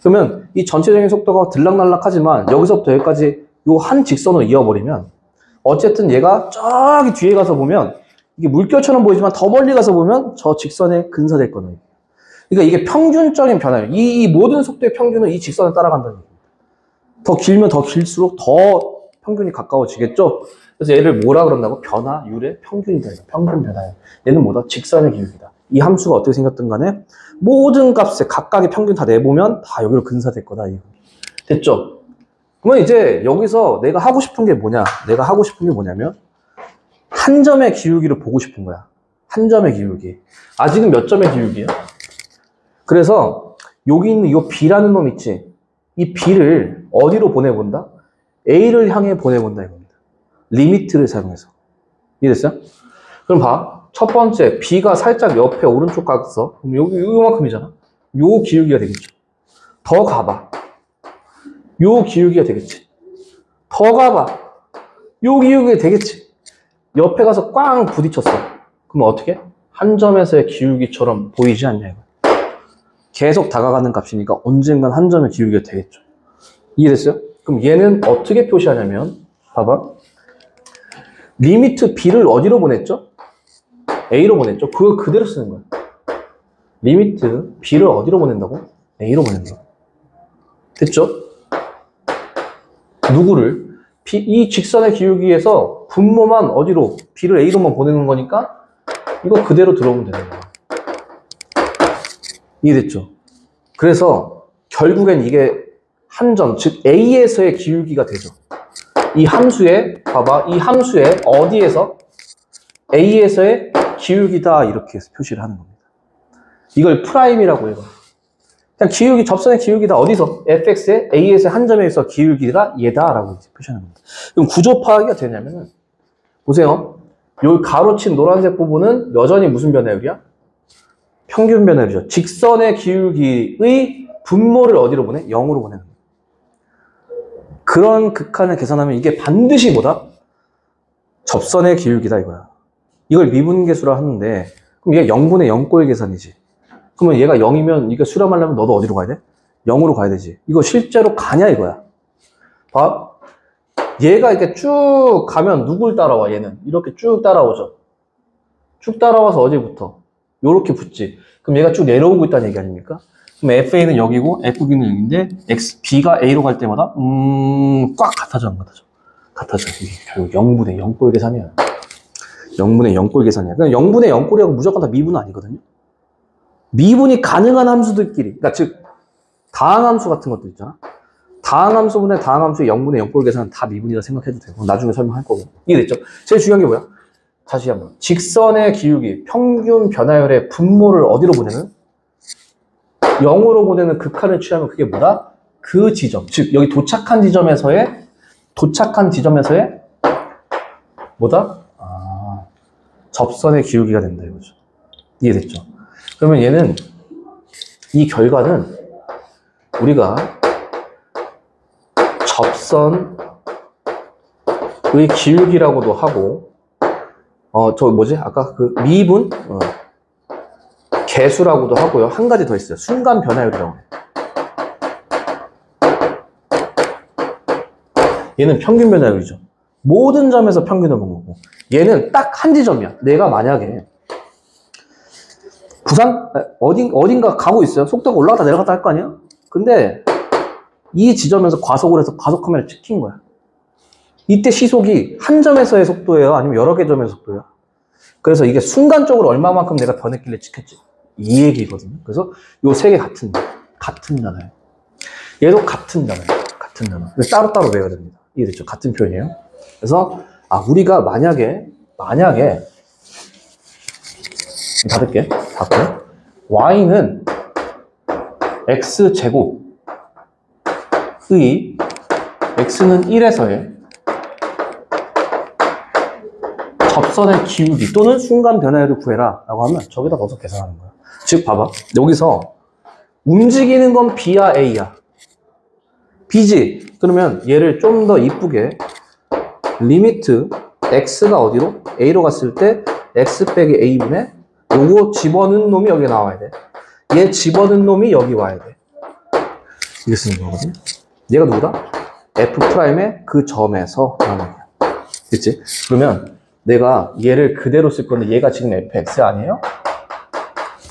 그러면 이 전체적인 속도가 들락날락하지만 여기서부터 여기까지 요 한 직선으로 이어버리면 어쨌든 얘가 저기 뒤에 가서 보면 이게 물결처럼 보이지만 더 멀리 가서 보면 저 직선에 근사될 거예요. 그러니까 이게 평균적인 변화예요. 이 모든 속도의 평균은 이 직선을 따라간다는 얘기예요. 더 길면 더 길수록 더 평균이 가까워지겠죠? 그래서 얘를 뭐라 그런다고? 변화율의 평균이다. 평균 변화율. 얘는 뭐다? 직선의 기울기다. 이 함수가 어떻게 생겼든 간에 모든 값에 각각의 평균 다 내보면 다 여기로 근사될 거다. 됐죠? 그러면 이제 여기서 내가 하고 싶은 게 뭐냐? 내가 하고 싶은 게 뭐냐면 한 점의 기울기를 보고 싶은 거야. 한 점의 기울기. 아직은 몇 점의 기울기야? 그래서 여기 있는 이 B라는 놈 있지? 이 B를 어디로 보내본다? A를 향해 보내본다 이겁니다. 리미트를 사용해서. 이해됐어요? 그럼 봐. 첫 번째, B가 살짝 옆에 오른쪽 갔어. 그럼 요만큼이잖아. 요 기울기가 되겠죠. 더 가봐. 요 기울기가 되겠지. 더 가봐. 요 기울기가 되겠지. 옆에 가서 꽝 부딪혔어. 그럼 어떻게? 한 점에서의 기울기처럼 보이지 않냐, 이거. 계속 다가가는 값이니까 언젠간 한 점의 기울기가 되겠죠. 이해됐어요? 그럼 얘는 어떻게 표시하냐면, 봐봐. 리미트 B를 어디로 보냈죠? A로 보냈죠? 그걸 그대로 쓰는 거야. 리미트 B를 어디로 보낸다고? A로 보낸다. 됐죠? 누구를? 이 직선의 기울기에서 분모만 어디로? B를 A로만 보내는 거니까 이거 그대로 들어오면 되는 거야. 이해됐죠? 그래서 결국엔 이게 한 점, 즉 A에서의 기울기가 되죠. 이 함수에, 봐봐. 이 함수에 어디에서? A에서의 기울기다. 이렇게 해서 표시를 하는 겁니다. 이걸 프라임이라고 해요. 그냥 기울기, 접선의 기울기다. 어디서? fx의 A에서의 한 점에서 기울기가 얘다라고 이제 표시하는 겁니다. 그럼 구조 파악이 되냐면은, 보세요. 요 가로친 노란색 부분은 여전히 무슨 변화율이야? 평균 변화율이죠. 직선의 기울기의 분모를 어디로 보내? 0으로 보내는 거예요. 그런 극한을 계산하면 이게 반드시 뭐다? 접선의 기울기다 이거야. 이걸 미분계수라 하는데 그럼 얘가 0분의 0꼴 계산이지. 그러면 얘가 0이면 이게 수렴하려면 너도 어디로 가야 돼? 0으로 가야 되지. 이거 실제로 가냐 이거야. 봐. 얘가 이렇게 쭉 가면 누굴 따라와 얘는? 이렇게 쭉 따라오죠. 쭉 따라와서 어디부터? 요렇게 붙지. 그럼 얘가 쭉 내려오고 있다는 얘기 아닙니까? 그럼 FA는 여기고 FB는 여기인데 B가 A로 갈 때마다 꽉 같아져 안 같아져? 같아져. 이게 결국 0분의 0꼴 계산이야. 0분의 0꼴 계산이야. 그냥 0분의 0꼴이라고 무조건 다 미분은 아니거든요. 미분이 가능한 함수들끼리, 그러니까 즉 다항함수 같은 것들 있잖아. 다항함수분의 다항함수의 0분의 0꼴 계산은 다 미분이라 생각해도 되고 나중에 설명할 거고. 이해됐죠? 제일 중요한 게 뭐야? 다시 한번 직선의 기울기, 평균 변화율의 분모를 어디로 보내는? 0으로 보내는 극한을 취하면 그게 뭐다? 그 지점, 즉 여기 도착한 지점에서의 뭐다? 접선의 기울기가 된다 이거죠. 이해됐죠? 그러면 얘는 이 결과는 우리가 접선의 기울기라고도 하고 저 뭐지? 아까 그 미분 개수라고도 하고요. 한 가지 더 있어요. 순간 변화율이라고 해요. 얘는 평균 변화율이죠. 모든 점에서 평균을 본 거고 얘는 딱 한 지점이야. 내가 만약에 부산 어딘가 가고 있어요. 속도가 올라갔다 내려갔다 할 거 아니야? 근데 이 지점에서 과속을 해서 과속 카메라를 찍힌 거야. 이때 시속이 한 점에서의 속도예요? 아니면 여러 개 점의 속도예요? 그래서 이게 순간적으로 얼마만큼 내가 변했길래 찍혔지? 이 얘기거든요. 그래서 요 세 개 같은 단어예요. 얘도 같은 단어예요. 근데 따로따로 외워야 됩니다. 이해됐죠? 같은 표현이에요. 그래서 우리가 만약에 닫을게. y는 x제곱의 x는 1에서의 접선의 기울기 또는 순간 변화율을 구해라 라고 하면 저기다 넣어서 계산하는 거야. 즉 봐봐. 여기서 움직이는 건 B야 A야? B지. 그러면 얘를 좀 더 이쁘게 리미트 x가 어디로? A로 갔을 때 x 빼기 A분의 요거 집어넣은 놈이 여기 나와야 돼. 얘 집어넣은 놈이 여기 와야 돼. 이렇게 쓰는 거거든. 얘가 누구다? F'의 그 점에서 라는 거야. 됐지? 그러면 내가 얘를 그대로 쓸 건데 얘가 지금 fx 아니에요?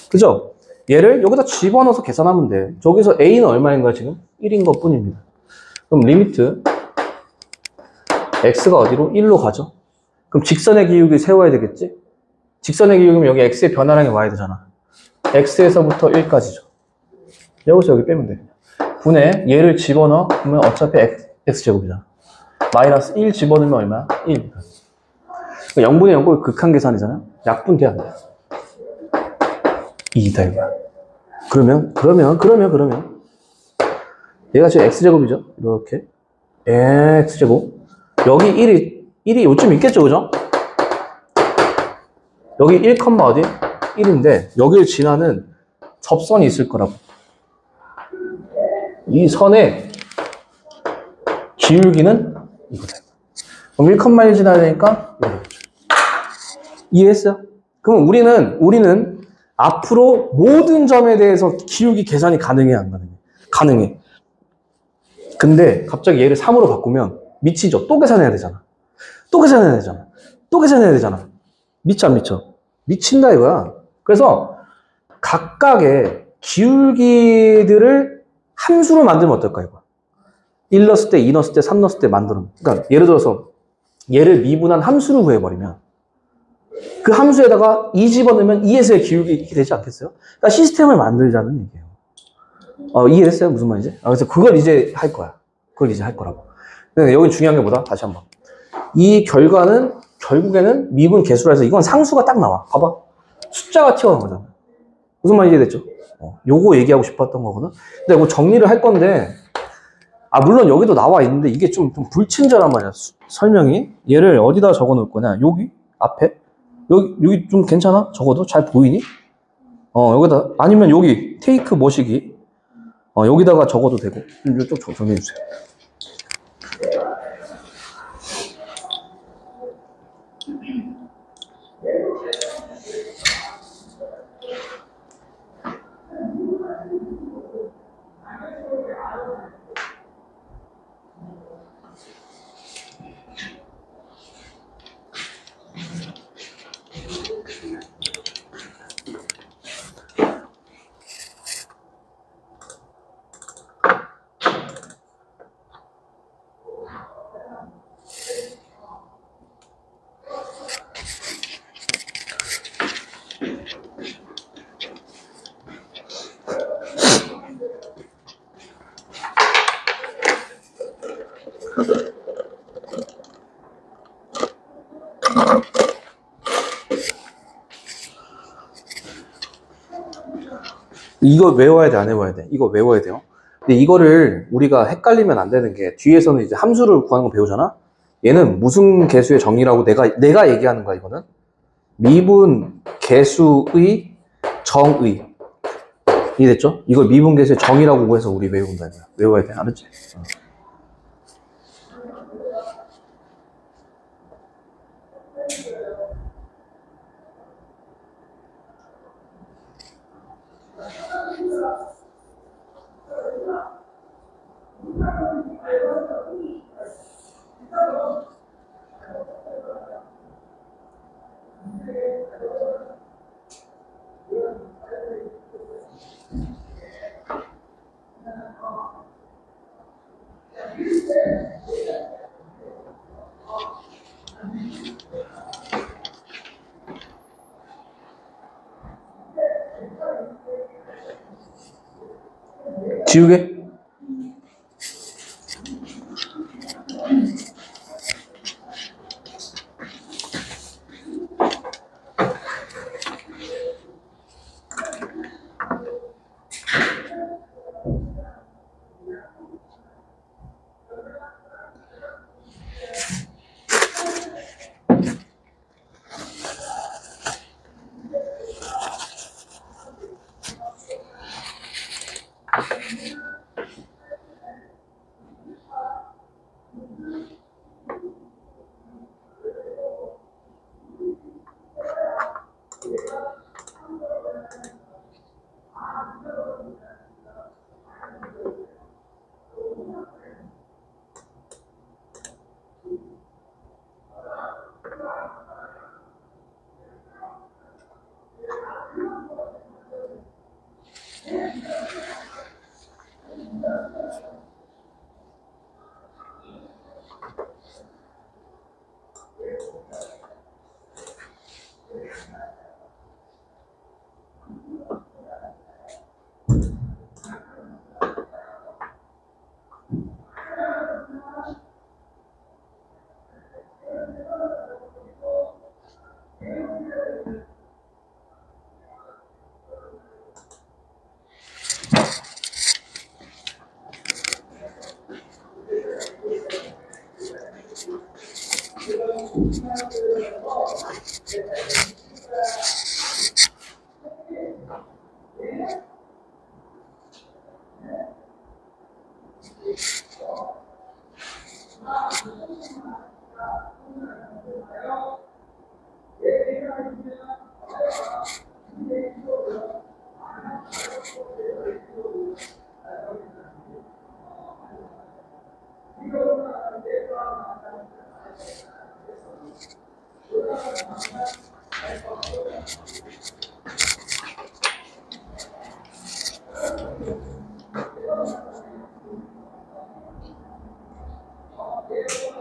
그죠? 얘를 여기다 집어넣어서 계산하면 돼. 저기서 a는 얼마인 거야 지금? 1인 것 뿐입니다. 그럼 리미트 x가 어디로? 1로 가죠. 그럼 직선의 기울기 세워야 되겠지? 직선의 기울기면 여기 x의 변화량이 와야 되잖아. x에서부터 1까지죠. 여기서 여기 빼면 돼. 분의 얘를 집어넣어. 그러면 어차피 x제곱이잖아. 마이너스 1 집어넣으면 얼마야? 1. 0분의 0꼴 극한 계산이잖아요. 약분 돼, 안 돼? 2다 이거야. 그러면 얘가 지금 x제곱이죠. 이렇게 x제곱 여기 1이 요쯤 있겠죠, 그죠? 여기 1, 어디? 1인데 여기를 지나는 접선이 있을 거라고. 이 선의 기울기는 이거다. 그럼 1, 1 지나야 되니까 이거겠죠. 이해했어요? 그럼 우리는 앞으로 모든 점에 대해서 기울기 계산이 가능해, 안 가능해? 가능해. 근데 갑자기 얘를 3으로 바꾸면 미치죠? 또 계산해야 되잖아. 또 계산해야 되잖아. 또 계산해야 되잖아. 미쳐, 안 미쳐? 미친다 이거야. 그래서 각각의 기울기들을 함수로 만들면 어떨까 이거야. 1 넣었을 때, 2 넣었을 때, 3 넣었을 때 만드는. 그러니까 예를 들어서 얘를 미분한 함수로 구해버리면 그 함수에다가 2 집어넣으면 2에서의 기울기 이렇게 되지 않겠어요? 그러니까 시스템을 만들자는 얘기예요. 이해됐어요? 무슨 말인지? 그래서 그걸 이제 할 거야. 그걸 이제 할 거라고. 근데 여기 중요한 게 뭐다? 다시 한번. 이 결과는 결국에는 미분 개수라 해서 이건 상수가 딱 나와. 봐봐. 숫자가 튀어나온 거잖아. 무슨 말인지 이해됐죠? 요거 얘기하고 싶었던 거거든. 근데 뭐 정리를 할 건데, 물론 여기도 나와 있는데 이게 좀 불친절한 말이야. 설명이. 얘를 어디다 적어 놓을 거냐? 여기? 앞에? 여기 좀 괜찮아? 적어도? 잘 보이니? 여기다, 아니면 여기, 테이크 모시기. 여기다가 적어도 되고. 좀 정리해주세요. 이거 외워야 돼, 안 외워야 돼? 이거 외워야 돼요. 근데 이거를 우리가 헷갈리면 안 되는 게 뒤에서는 이제 함수를 구하는 거 배우잖아? 얘는 무슨 개수의 정의라고 내가 얘기하는 거야, 이거는. 미분 개수의 정의. 이해됐죠? 이걸 미분 개수의 정의라고 해서 우리 외운다. 외워야 돼. 알았지? 지우개?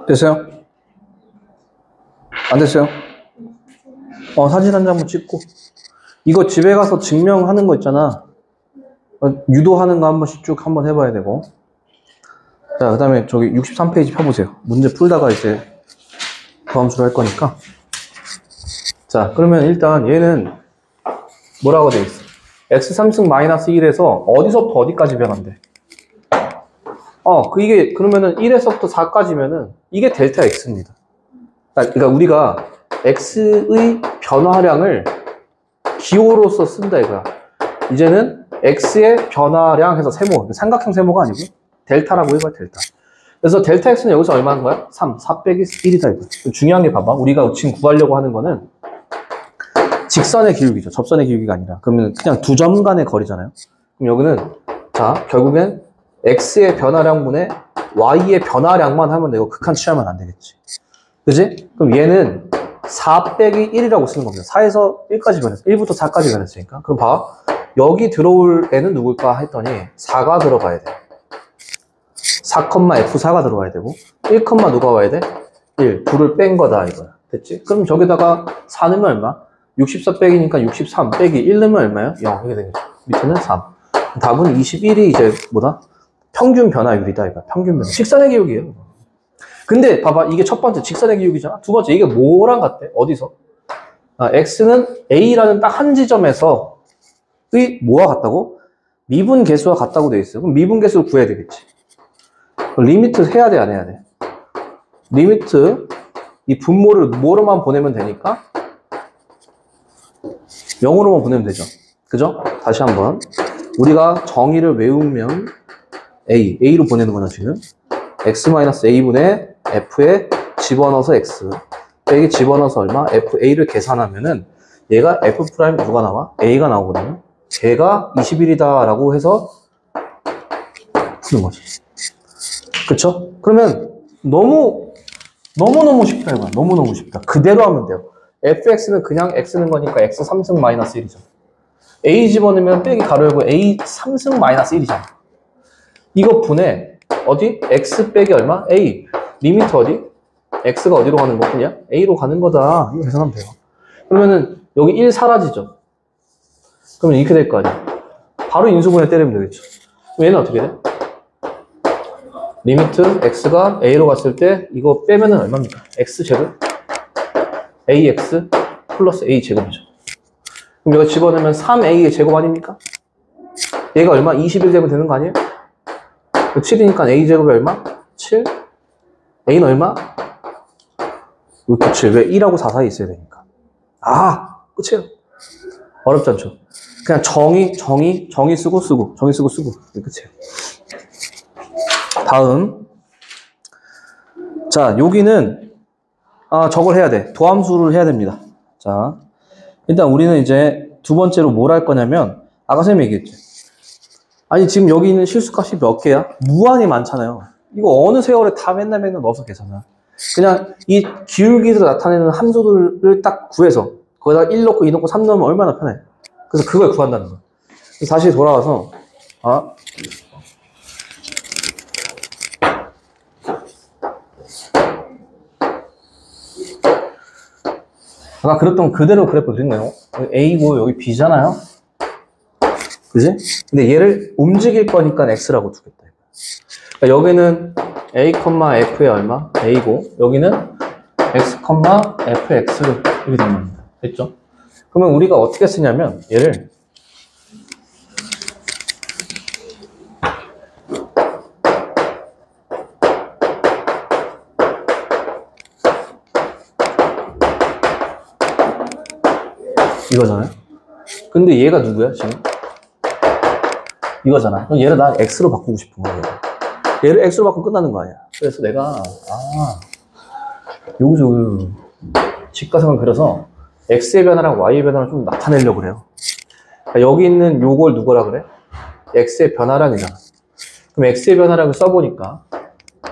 됐어요? 안 됐어요? 사진 한 장 한번 찍고. 이거 집에 가서 증명하는 거 있잖아. 유도하는 거 한 번씩 쭉 한번 해봐야 되고. 자, 그 다음에 저기 63페이지 펴보세요. 문제 풀다가 이제 도함수를 할 거니까. 자, 그러면 일단 얘는 뭐라고 되어 있어? x3승 마이너스 1에서 어디서부터 어디까지 변한대? 이게 그러면은 1에서부터 4까지면은 이게 델타 x입니다. 그러니까 우리가 x의 변화량을 기호로서 쓴다 이거야. 이제는 x의 변화량 해서 세모, 삼각형 세모가 아니고 델타라고 해봐요, 델타. 그래서 델타 x는 여기서 얼마인 거야? 3, 4 빼기 1이다 이거. 중요한 게 봐봐. 우리가 지금 구하려고 하는 거는 직선의 기울기죠. 접선의 기울기가 아니라. 그러면 그냥 두 점 간의 거리잖아요. 그럼 여기는 자, 결국엔 x의 변화량분의 y의 변화량만 하면 되고 극한 취하면 안 되겠지. 그지? 그럼 얘는 4 빼기 1이라고 쓰는 겁니다. 4에서 1까지 변했어. 1부터 4까지 변했으니까. 그럼 봐. 여기 들어올 애는 누굴까 했더니 4가 들어가야 돼. 4,F4가 들어와야 되고 1, 누가 와야 돼? 1. 9를 뺀 거다 이거야. 됐지? 그럼 저기다가 4 넣으면 얼마? 64 빼기니까 63 빼기 1 넣으면 얼마야? 0 이렇게 되겠죠. 밑에는 3. 답은 21이 이제 뭐다? 평균 변화율이다 이거. 평균 변화. 직선의 기울기예요. 근데 봐봐, 이게 첫 번째 직선의 기울기잖아. 두 번째 이게 뭐랑 같대? 어디서? x는 a라는 딱 한 지점에서 의 뭐와 같다고? 미분 계수와 같다고 돼 있어요. 그럼 미분 계수를 구해야 되겠지. 리미트 해야 돼, 안 해야 돼? 리미트 이 분모를 뭐로만 보내면 되니까 0으로만 보내면 되죠. 그죠? 다시 한번 우리가 정의를 외우면 A로 보내는 거나 지금 x-a분의 f에 집어넣어서 x 빼기 집어넣어서 얼마? fa를 계산하면은 얘가 f' 누가 나와? a가 나오거든요. 걔가 21이다 라고 해서 푸는 거지. 그쵸? 그러면 너무너무 쉽다 이거야. 너무너무 쉽다. 그대로 하면 돼요. fx는 그냥 x는 거니까 x 3승 마이너스 1이죠. a 집어넣으면 빼기 가로 열고 a 3승 마이너스 1이잖아. 이거 분해 어디? x 빼기 얼마? a 리미트 어디? x가 어디로 가는 거냐? a로 가는 거다. 이거 계산하면 돼요. 그러면은 여기 1 사라지죠. 그러면 이렇게 될 거 아니야. 바로 인수분해 때리면 되겠죠. 그럼 얘는 어떻게 돼? 리미트 x가 a로 갔을 때 이거 빼면은 얼마입니까? x제곱 ax 플러스 a제곱이죠. 그럼 여기 집어넣으면 3a의 제곱 아닙니까? 얘가 얼마? 21제곱 되는 거 아니에요? 7이니까 a제곱이 얼마? 7? a는 얼마? 루트 7. 왜? 1하고 4 사이에 있어야 되니까. 끝이에요. 어렵지 않죠? 그냥 정의 쓰고 이게 끝이에요. 다음. 자, 여기는 저걸 해야 돼. 도함수를 해야 됩니다. 자, 일단 우리는 이제 두 번째로 뭘 할 거냐면 아까 선생님이 얘기했죠. 아니 지금 여기 있는 실수값이 몇 개야? 무한히 많잖아요. 이거 어느 세월에 다 맨날 넣어서 계산해. 그냥 이 기울기로 나타내는 함수들을 딱 구해서 거기다가 1 넣고 2 넣고 3 넣으면 얼마나 편해. 그래서 그걸 구한다는 거야. 다시 돌아와서 아까 그렸던 그대로 그래프 그린 거예요. 여기 A고 여기 B잖아요. 그지? 근데 얘를 움직일 거니까 X라고 두겠다. 그러니까 여기는 A, F의 얼마? A고 여기는 X, FX로 이렇게 된 겁니다. 됐죠? 그러면 우리가 어떻게 쓰냐면 얘를 이거잖아요. 근데 얘가 누구야, 지금? 이거잖아. 그럼 얘를 나 x로 바꾸고 싶은 거야. 얘를 x로 바꾸면 끝나는 거 아니야. 그래서 내가, 여기서 직가상을 그려서 x의 변화랑 y의 변화를 좀 나타내려고 그래요. 그러니까 여기 있는 요걸 누구라 그래? x의 변화량이잖아. 그럼 x의 변화량을 써보니까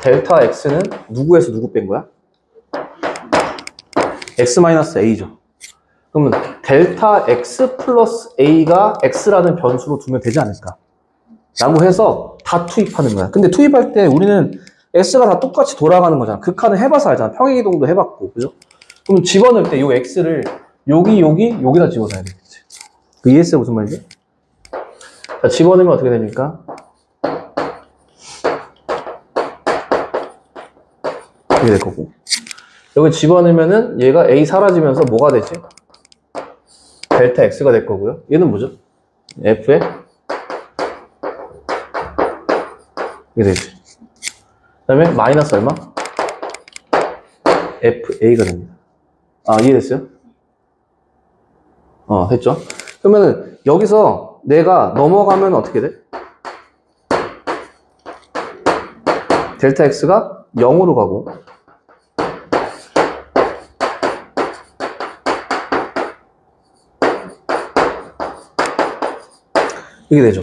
델타 x는 누구에서 누구 뺀 거야? x-a죠. 그러면 델타 x 플러스 a가 x라는 변수로 두면 되지 않을까? 라고 해서 다 투입하는 거야. 근데 투입할 때 우리는 s가 다 똑같이 돌아가는 거잖아. 극한을 해봐서 알잖아. 평행이동도 해봤고, 그죠? 그럼 집어넣을 때 이 x를 여기다 집어넣어야 되겠지. 그 ES가 무슨 말이지? 자, 집어넣으면 어떻게 됩니까? 이렇게 될 거고. 여기 집어넣으면은 얘가 a 사라지면서 뭐가 되지? 델타 x가 될 거고요. 얘는 뭐죠? f에 이게 되지. 그 다음에 마이너스 얼마? fa가 됩니다. 이해됐어요? 됐죠? 그러면은 여기서 내가 넘어가면 어떻게 돼? 델타 x가 0으로 가고 이게 되죠.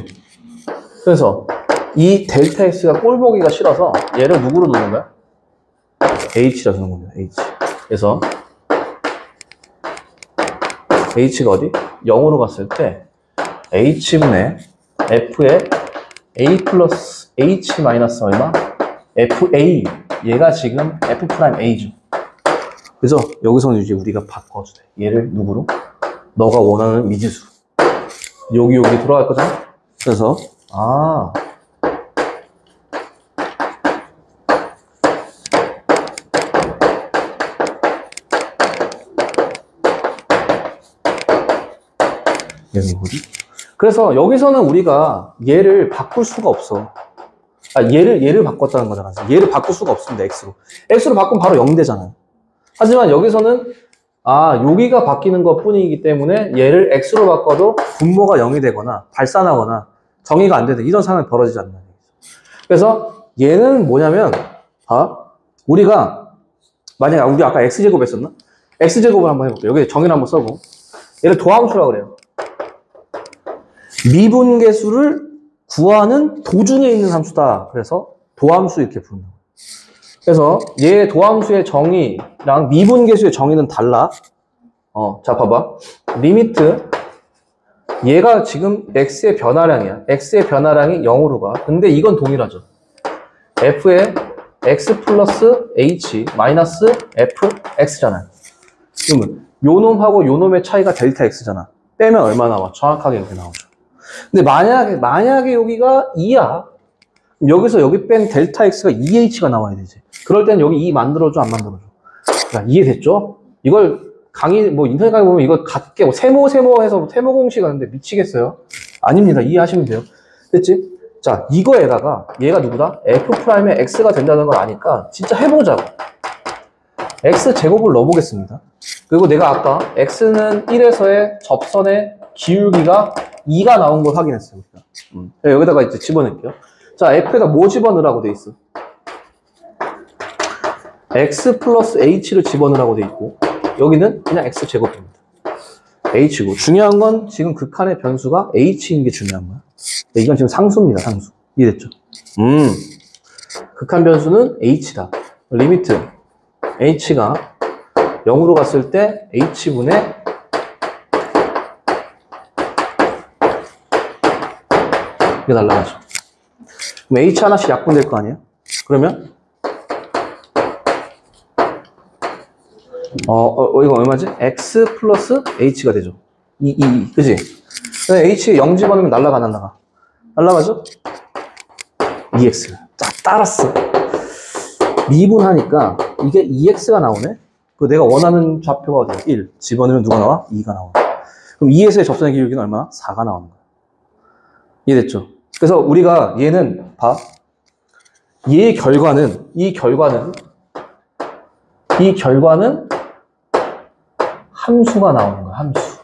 그래서 이 델타 x가 꼴보기가 싫어서 얘를 누구로 놓는 거야? h라 주는 겁니다. h. 그래서 h가 어디? 0으로 갔을 때 h분의 f의 a 플러스 h 마이너스 얼마? fa. 얘가 지금 f 프라임 a죠. 그래서 여기서는 이제 우리가 바꿔도 돼. 얘를 누구로? 너가 원하는 미지수. 여기 돌아갈 거잖아. 그래서 여기 어디? 그래서 여기서는 우리가 얘를 바꿀 수가 없어. 얘를 바꿨다는 거잖아. 얘를 바꿀 수가 없습니다. x로 바꾸면 바로 0 되잖아요. 하지만 여기서는 여기가 바뀌는 것 뿐이기 때문에 얘를 x로 바꿔도 분모가 0이 되거나 발산하거나 정의가 안 되는 이런 상황이 벌어지지 않는 거죠. 그래서 얘는 뭐냐면 우리가 만약에 우리 아까 x제곱 했었나? x제곱을 한번 해볼게요. 여기 정의를 한번 써고 얘를 도함수라고 그래요. 미분계수를 구하는 도중에 있는 함수다. 그래서 도함수 이렇게 부른다. 그래서 얘 도함수의 정의랑 미분계수의 정의는 달라. 자 봐봐. 리미트 얘가 지금 x의 변화량이야. x의 변화량이 0으로 가. 근데 이건 동일하죠. f의 x 플러스 h 마이너스 fx잖아요. 그러면 요놈하고 요놈의 차이가 델타 x잖아. 빼면 얼마 나와? 정확하게 이렇게 나오죠. 근데 만약에 여기가 2야. 여기서 여기 뺀 델타 x가 2h가 나와야 되지. 그럴 땐 여기 2 만들어줘, 안 만들어줘? 자, 이해됐죠? 이걸 인터넷 강의 보면 이걸 갖게, 세모해서 세모 공식 하는데 미치겠어요? 아닙니다. 이해하시면 돼요. 됐지? 자, 이거에다가 얘가 누구다? f'의 x가 된다는 걸 아니까 진짜 해보자고. x 제곱을 넣어보겠습니다. 그리고 내가 아까 x는 1에서의 접선의 기울기가 2가 나온 걸 확인했어요. 여기다가 이제 집어넣을게요. 자, f에다 뭐 집어넣으라고 돼 있어? x 플러스 h를 집어넣으라고 돼 있고 여기는 그냥 x제곱입니다. h고 중요한 건 지금 극한의 변수가 h인 게 중요한 거야. 이건 지금 상수입니다. 상수. 이해됐죠? 극한 변수는 h다. 리미트 h가 0으로 갔을 때 h분의 이게 날라가죠. 그럼 h 하나씩 약분될 거 아니에요? 그러면 이거 얼마지? x 플러스 h가 되죠. 그지? h 0 집어넣으면 날라가. 날라가죠? 2x. 딱 따랐어. 미분하니까 이게 2x가 나오네? 그 내가 원하는 좌표가 어디야? 1. 집어넣으면 누가 나와? 2가 나와. 그럼 2에서의 접선의 기울기는 얼마나? 4가 나오는 거야. 이해됐죠? 그래서 우리가 얘는 이 결과는 함수가 나오는 거야. 함수.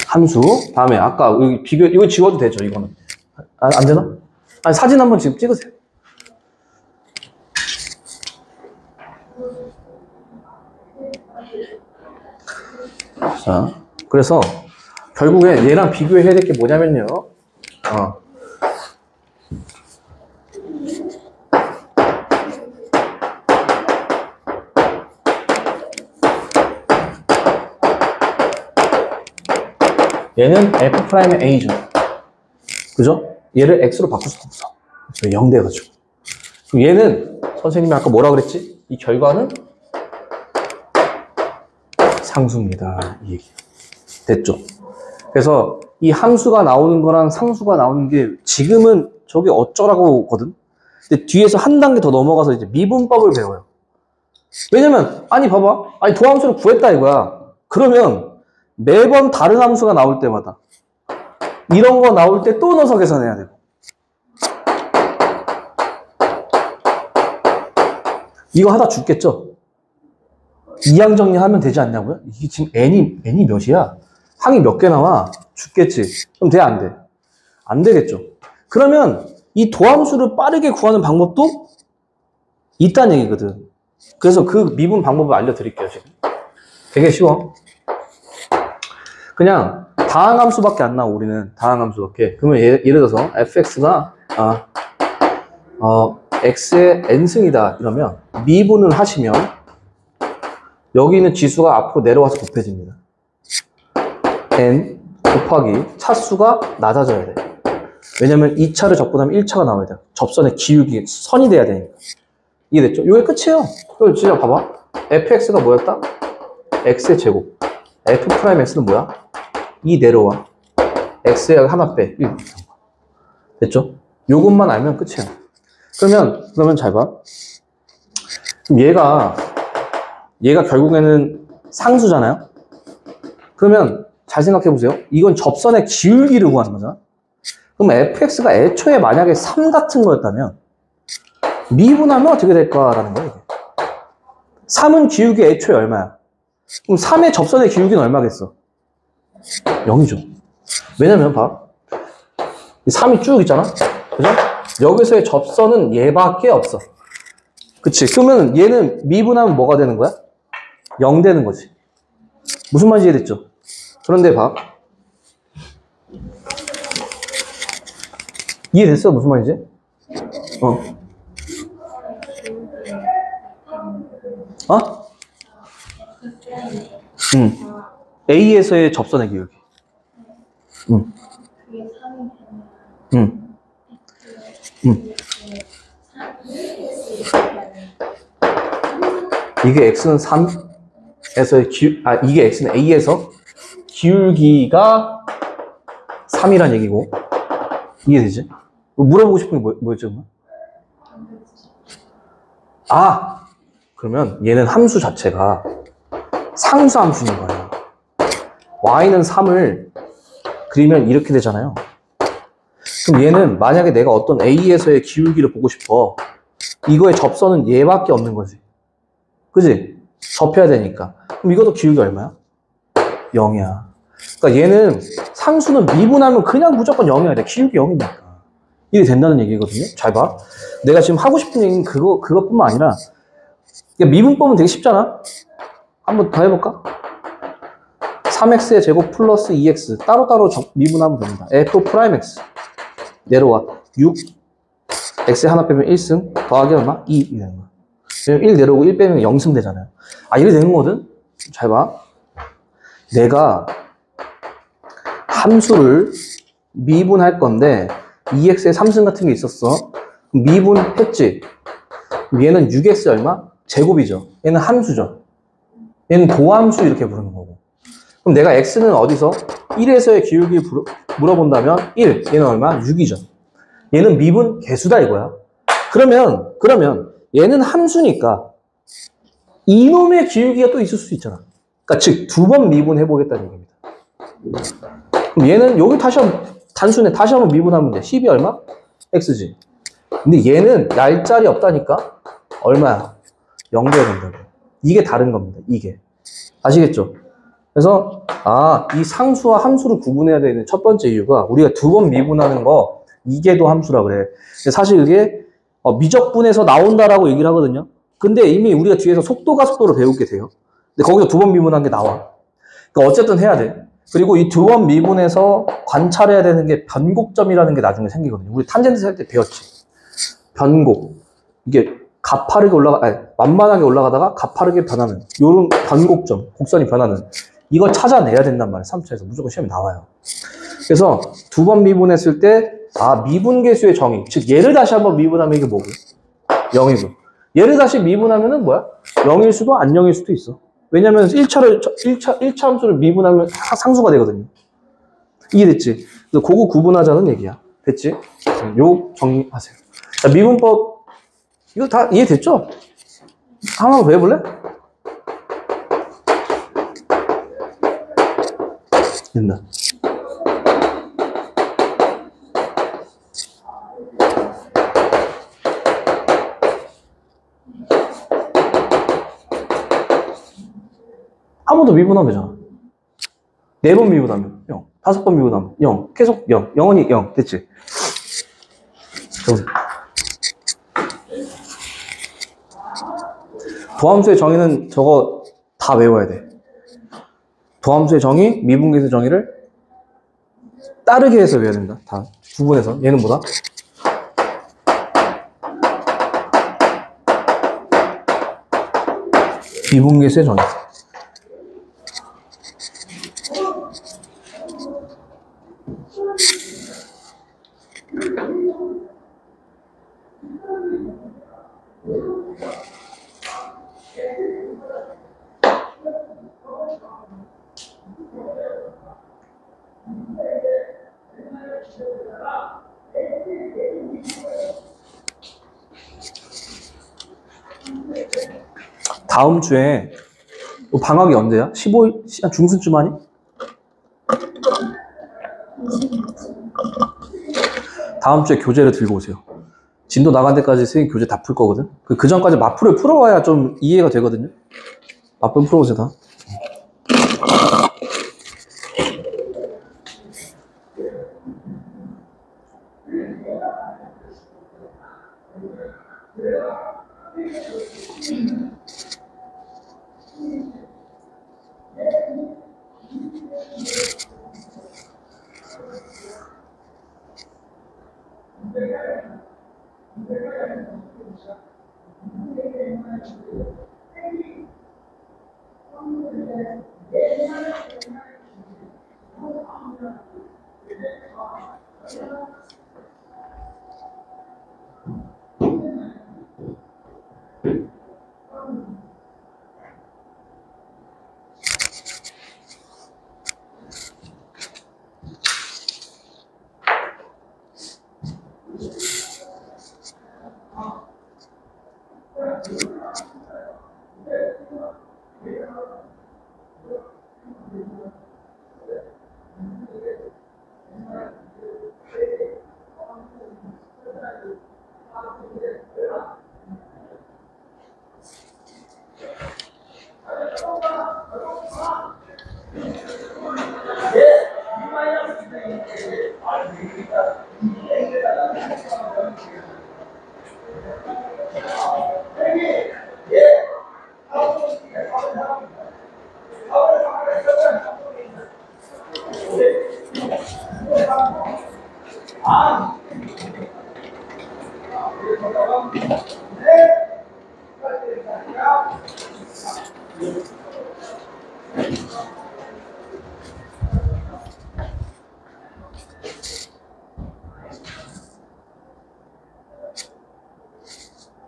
함수. 다음에 아까 여기 비교, 이거 지워도 되죠, 이거는. 안 되나? 아니, 사진 한번 지금 찍으세요. 자, 그래서 결국에 얘랑 비교해야 될 게 뭐냐면요. 얘는 F'의 A죠. 그죠? 얘를 X로 바꿀 수가 없어. 그래서 0 돼가지고. 그럼 얘는 선생님이 아까 뭐라 그랬지? 이 결과는 상수입니다. 이 얘기. 됐죠? 그래서 이 함수가 나오는 거랑 상수가 나오는 게 지금은 저게 어쩌라고거든? 근데 뒤에서 한 단계 더 넘어가서 이제 미분법을 배워요. 왜냐면, 아니, 봐봐. 아니, 도함수를 구했다 이거야. 그러면 매번 다른 함수가 나올 때마다 이런 거 나올 때 또 넣어서 계산해야 되고. 이거 하다 죽겠죠? 이항 정리하면 되지 않냐고요? 이게 지금 n이 몇이야? 항이 몇 개 나와? 죽겠지. 그럼 돼, 안 돼? 안 되겠죠. 그러면 이 도함수를 빠르게 구하는 방법도 있다는 얘기거든. 그래서 그 미분 방법을 알려드릴게요, 지금. 되게 쉬워. 그냥 다항함수밖에 안 나와, 우리는. 다항함수밖에. 그러면 예를 들어서 fx가 x의 n승이다 이러면 미분을 하시면 여기 있는 지수가 앞으로 내려와서 곱해집니다. n 곱하기 차수가 낮아져야 돼. 왜냐면 2차를 접근하면 1차가 나와야 돼. 접선의 기울기, 선이 돼야 되니까. 이해됐죠? 이게 끝이에요. 이거 진짜 봐봐. fx가 뭐였다? x의 제곱. f'x는 뭐야? 2 내려와. x에 하나 빼. 1. 됐죠? 요것만 알면 끝이에요. 그러면 잘 봐. 그럼 얘가 결국에는 상수잖아요? 그러면 잘 생각해 보세요. 이건 접선의 기울기를 구하는 거잖아? 그럼 fx가 애초에 만약에 3 같은 거였다면 미분하면 어떻게 될까라는 거예요, 이게. 3은 기울기 애초에 얼마야? 그럼 3의 접선의 기울기는 얼마겠어? 0이죠. 왜냐면 봐. 3이 쭉 있잖아? 그죠? 여기서의 접선은 얘밖에 없어. 그치? 그러면 얘는 미분하면 뭐가 되는 거야? 0 되는 거지. 무슨 말인지 이해됐죠? 그런데 봐. 이해됐어? 무슨 말인지? A에서의 접선의 기울기. 이게 X는 3에서의 이게 X는 A에서 기울기가 3이란 얘기고. 이해되지? 물어보고 싶은 게 뭐였죠? 그러면 얘는 함수 자체가 상수 함수인 거예요. y는 3을 그리면 이렇게 되잖아요. 그럼 얘는 만약에 내가 어떤 A에서의 기울기를 보고 싶어. 이거의 접선은 얘밖에 없는 거지. 그지? 접해야 되니까. 그럼 이것도 기울기 얼마야? 0이야. 그러니까 얘는 상수는 미분하면 그냥 무조건 0이어야 돼. 기울기 0이니까. 이게 된다는 얘기거든요. 잘 봐. 내가 지금 하고 싶은 얘기는 그것뿐만 아니라 미분법은 되게 쉽잖아. 한번 더 해볼까? 3x의 제곱 플러스 2x 따로따로 미분하면 됩니다. f'x 내려와 6 x에 하나 빼면 1승 더하기 얼마? 2 되는 거야. 1 내려오고 1 빼면 0승 되잖아요. 이렇게 되는 거거든. 잘 봐. 내가 함수를 미분할 건데 2x에 3승 같은 게 있었어. 미분했지. 얘는 6x 얼마? 제곱이죠. 얘는 함수죠. 얘는 도함수 이렇게 부르는 거고. 그럼 내가 x는 어디서? 1에서의 기울기 물어본다면 1. 얘는 얼마? 6이죠. 얘는 미분 개수다 이거야. 그러면 얘는 함수니까 이놈의 기울기가 또 있을 수 있잖아. 그러니까 즉 2번 미분해보겠다는 얘기입니다. 그럼 얘는 여기 다시 한번 미분하면 돼. 10이 얼마? x지. 근데 얘는 날짜리 없다니까 얼마야? 0 돼야 된다고. 이게 다른 겁니다. 이게. 아시겠죠? 그래서 이 상수와 함수를 구분해야 되는 첫 번째 이유가 우리가 두 번 미분하는 거 이계도 함수라 그래. 근데 사실 그게 미적분에서 나온다라고 얘기를 하거든요. 근데 이미 우리가 뒤에서 속도가 속도를 배우게 돼요. 근데 거기서 두 번 미분한 게 나와. 그러니까 어쨌든 해야 돼. 그리고 이 두 번 미분에서 관찰해야 되는 게 변곡점이라는 게 나중에 생기거든요. 우리 탄젠트 할 때 배웠지. 변곡. 이게 가파르게 완만하게 올라가다가 가파르게 변하는 요런 변곡점, 곡선이 변하는 이걸 찾아내야 된단 말이에요. 3차에서 무조건 시험에 나와요. 그래서 두 번 미분했을 때 미분계수의 정의, 즉 얘를 다시 한번 미분하면 이게 뭐고? 0이고. 얘를 다시 미분하면은 뭐야? 0일 수도 안 0일 수도 있어. 왜냐면 1차 함수를 미분하면 상수가 되거든요. 이해됐지? 그래서 그거 구분하자는 얘기야. 됐지? 요 정리하세요. 자, 미분법 이거 다 이해됐죠? 하나만 더 해볼래? 됐나? 한 번 더 미분하면 되잖아. 4번 미분하면 0, 5번 미분하면 0, 계속 0, 영원히 0, 됐지? 보세요. 도함수의 정의는 저거 다 외워야 돼. 도함수의 정의, 미분계수의 정의를 따르게 해서 외워야 된다. 다 구분해서. 얘는 뭐다? 미분계수의 정의. 다음 주에 방학이 언제야? 15일? 중순쯤 하니? 다음 주에 교재를 들고 오세요. 진도 나간 데까지 선생님 교재 다 풀 거거든? 그 전까지 마풀을 풀어와야 좀 이해가 되거든요? 마풀 풀어오세요, 다.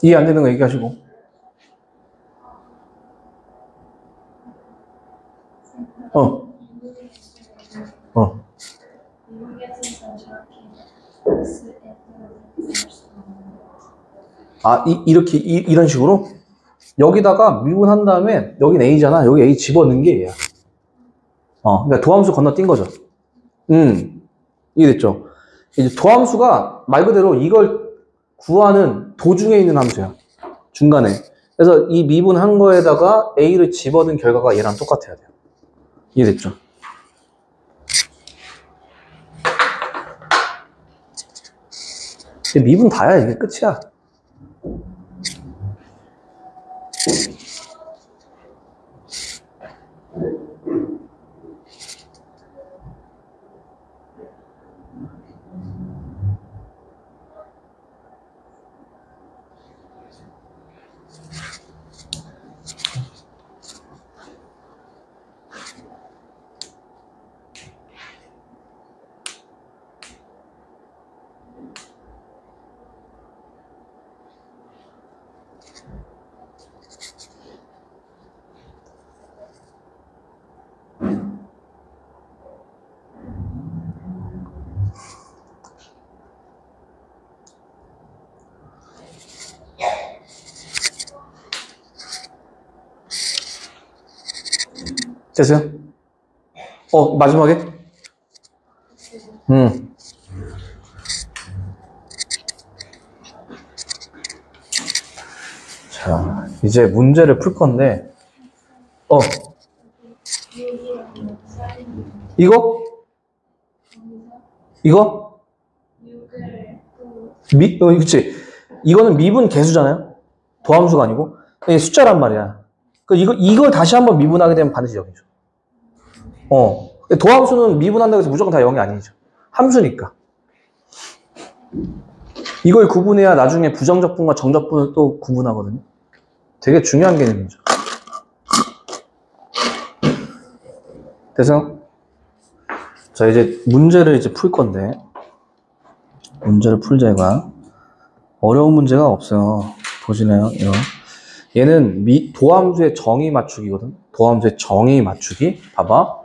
이해 안 되는 거 얘기하시고. 이런 식으로? 여기다가 미분한 다음에, 여긴 A잖아. 여기 A 집어넣은 게 얘야. 그러니까 도함수 건너뛴 거죠. 이해됐죠? 이제 도함수가 말 그대로 이걸 구하는 도중에 있는 함수야. 중간에. 그래서 이 미분한 거에다가 A를 집어넣은 결과가 얘랑 똑같아야 돼요. 이해됐죠? 미분 다야. 이게 끝이야. 됐어요? 마지막에? 자, 이제 문제를 풀 건데, 이거? 그치. 이거는 미분 계수잖아요? 도함수가 아니고. 이게 숫자란 말이야. 이걸 다시 한번 미분하게 되면 반드시 0이죠. 도함수는 미분한다고 해서 무조건 다 0이 아니죠. 함수니까. 이걸 구분해야 나중에 부정적분과 정적분을 또 구분하거든요. 되게 중요한 개념이죠. 됐어요? 자, 이제 문제를 풀 건데, 문제를 풀자가 어려운 문제가 없어요. 보시나요? 이거. 얘는 도함수의 정의 맞추기거든. 도함수의 정의 맞추기. 봐봐.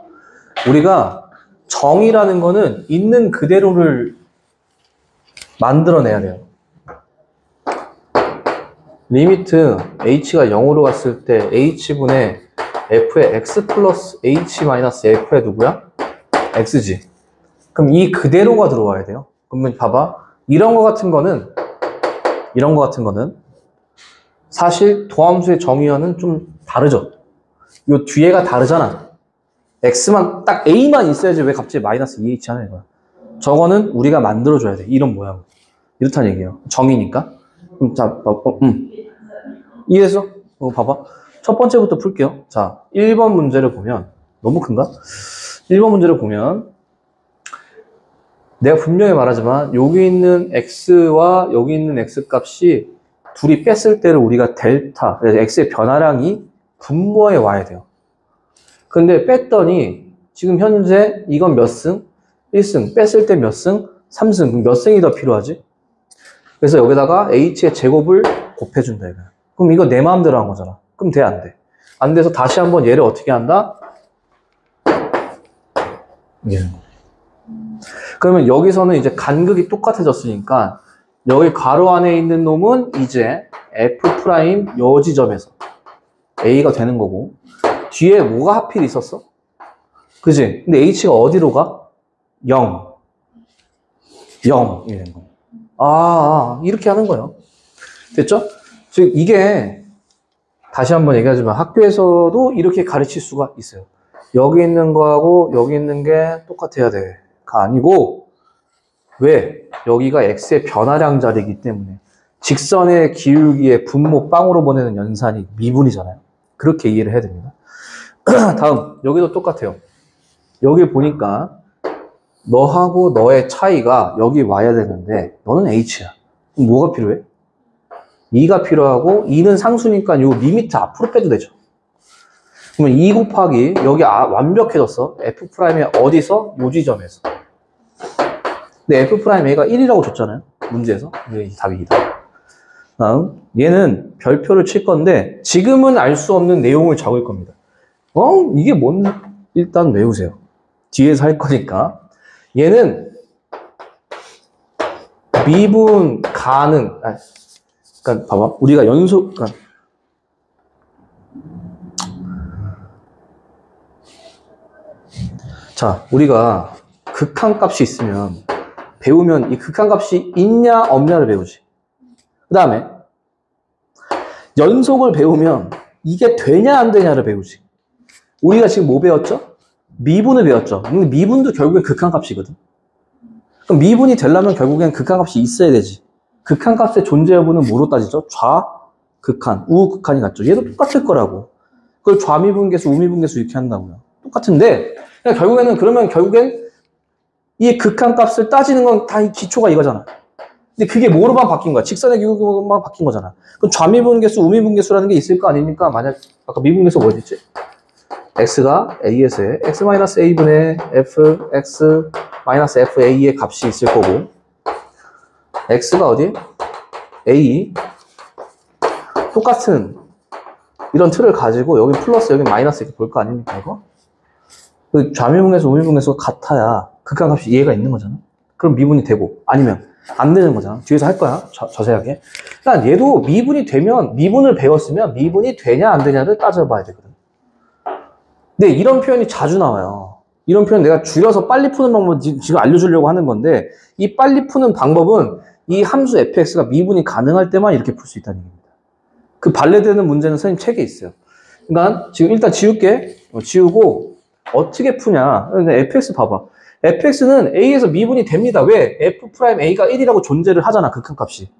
우리가 정의라는 거는 있는 그대로를 만들어내야 돼요. 리미트 h가 0으로 갔을 때 h분의 f의 x 플러스 h 마이너스 f의 누구야? x지. 그럼 이 그대로가 들어와야 돼요. 그러면 봐봐. 이런 거 같은 거는 사실 도함수의 정의와는 좀 다르죠. 요 뒤에가 다르잖아. x만 딱 a만 있어야지 왜 갑자기 마이너스 2h 하는 거야. 저거는 우리가 만들어줘야 돼. 이런 모양. 이렇다는 얘기예요. 정의니까. 자, 이해했어? 봐봐. 첫 번째부터 풀게요. 자, 1번 문제를 보면 너무 큰가? 1번 문제를 보면 내가 분명히 말하지만 여기 있는 x와 여기 있는 x 값이 둘이 뺐을 때를 우리가 델타, x의 변화량이 분모에 와야 돼요. 근데 뺐더니 지금 현재 이건 몇 승? 1승. 뺐을 때 몇 승? 3승. 그럼 몇 승이 더 필요하지? 그래서 여기다가 h의 제곱을 곱해준다 이거야. 그럼 이거 내 마음대로 한 거잖아. 그럼 돼, 안 돼? 안 돼서 다시 한번 얘를 어떻게 한다? 예. 그러면 여기서는 이제 간극이 똑같아졌으니까 여기 괄호 안에 있는 놈은 이제 F' 요 지점에서 A가 되는 거고 뒤에 뭐가 하필 있었어? 그지? 근데 H가 어디로 가? 0. 0이 되는 거예요. 이렇게 하는 거예요. 됐죠? 즉 이게 다시 한번 얘기하지만 학교에서도 이렇게 가르칠 수가 있어요. 여기 있는 거하고 여기 있는 게 똑같아야 돼가 아니고 왜? 여기가 x의 변화량 자리이기 때문에 직선의 기울기에 분모 빵으로 보내는 연산이 미분이잖아요. 그렇게 이해를 해야 됩니다. 다음 여기도 똑같아요. 여기 보니까 너하고 너의 차이가 여기 와야 되는데 너는 h야. 그럼 뭐가 필요해? 2가 필요하고 2는 상수니까 요 리미트 앞으로 빼도 되죠. 그러면 2 곱하기 여기 완벽해졌어. F'의 어디서? 요 지점에서. 근데 F'A가 1이라고 줬잖아요. 문제에서. 답이 2다. 다음 얘는 별표를 칠 건데 지금은 알 수 없는 내용을 적을 겁니다. 이게 뭔 일단 외우세요. 뒤에서 할 거니까. 얘는 미분 가능 그러니까 봐봐. 우리가 연속 자, 우리가 극한값이 있으면 배우면 이 극한값이 있냐 없냐를 배우지. 그 다음에 연속을 배우면 이게 되냐 안 되냐를 배우지. 우리가 지금 뭐 배웠죠? 미분을 배웠죠. 근데 미분도 결국엔 극한값이거든. 그럼 미분이 되려면 결국엔 극한값이 있어야 되지. 극한값의 존재 여부는 뭐로 따지죠? 좌극한, 우극한이 같죠. 얘도 똑같을 거라고. 그걸 좌미분계수, 우미분계수 이렇게 한다고요. 똑같은데 그냥 결국엔 이 극한값을 따지는 건 다 기초가 이거잖아. 근데 그게 뭐로만 바뀐 거야? 직선의 기울기만 바뀐 거잖아. 그럼 좌미분계수, 우미분계수라는 게 있을 거 아닙니까? 만약 아까 미분계수 뭐였지? x가 a에서의 x-a분의 fx-fa의 값이 있을 거고 x가 어디? a 똑같은 이런 틀을 가지고 여기 플러스 여기 마이너스 이렇게 볼 거 아닙니까 이거? 그 좌미분계수 우미분계수가 같아야 극한값이 이해가 있는 거잖아. 그럼 미분이 되고 아니면 안 되는 거잖아. 뒤에서 할 거야 자세하게. 그러니까 얘도 미분이 되면 미분을 배웠으면 미분이 되냐 안 되냐를 따져봐야 되거든. 근데 이런 표현이 자주 나와요. 이런 표현 내가 줄여서 빨리 푸는 방법 지금 알려주려고 하는 건데 이 빨리 푸는 방법은 이 함수 fx가 미분이 가능할 때만 이렇게 풀 수 있다는 얘기입니다. 그 반대되는 문제는 선생님 책에 있어요. 그러니까 지금 일단 지울게. 지우고 어떻게 푸냐. fx 봐봐. fx는 a에서 미분이 됩니다. 왜? f'a가 1이라고 존재를 하잖아. 극한값이.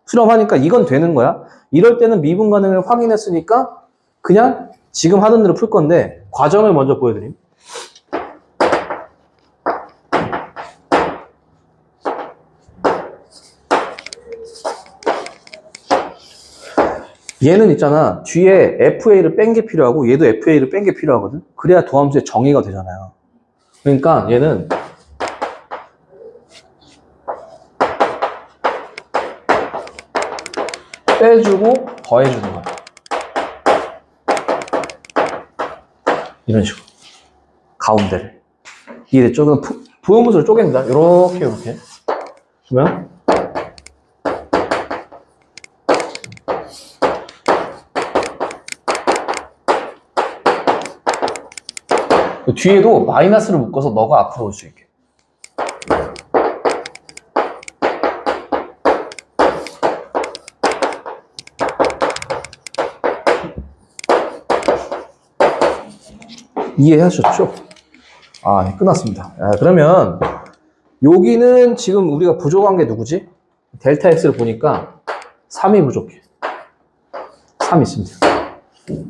수렴하니까 이건 되는 거야. 이럴 때는 미분 가능을 확인했으니까 그냥 지금 하던 대로 풀 건데 과정을 먼저 보여드림. 얘는 있잖아. 뒤에 fa를 뺀 게 필요하고 얘도 fa를 뺀 게 필요하거든. 그래야 도함수의 정의가 되잖아요. 그러니까 얘는 빼주고 더해주는 거야. 이런 식으로. 가운데를. 이해됐죠? 그럼 부호문수를 쪼갠다. 이렇게. 그러면 뒤에도 마이너스를 묶어서 너가 앞으로 올 수 있게. 이해하셨죠? 네, 끝났습니다. 그러면 여기는 지금 우리가 부족한 게 누구지? 델타 x를 보니까 3이 부족해. 3 있습니다.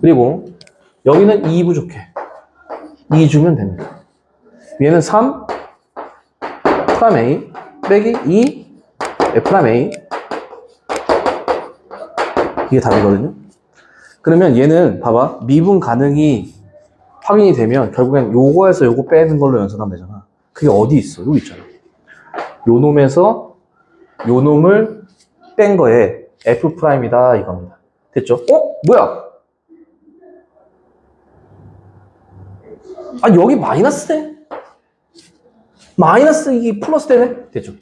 그리고 여기는 2 부족해. 2 주면 됩니다. 얘는 3 프라임 a 빼기 2 프라임 a 이게 답이거든요. 그러면 얘는 봐봐. 미분 가능이 확인이 되면 결국엔 요거에서 요거 빼는 걸로 연산하면 되잖아. 그게 어디 있어? 여기 있잖아. 요 놈에서 요 놈을 뺀 거에 F'이다 이겁니다. 됐죠? 뭐야? 여기 마이너스네? 마이너스 이게 플러스 되네? 됐죠?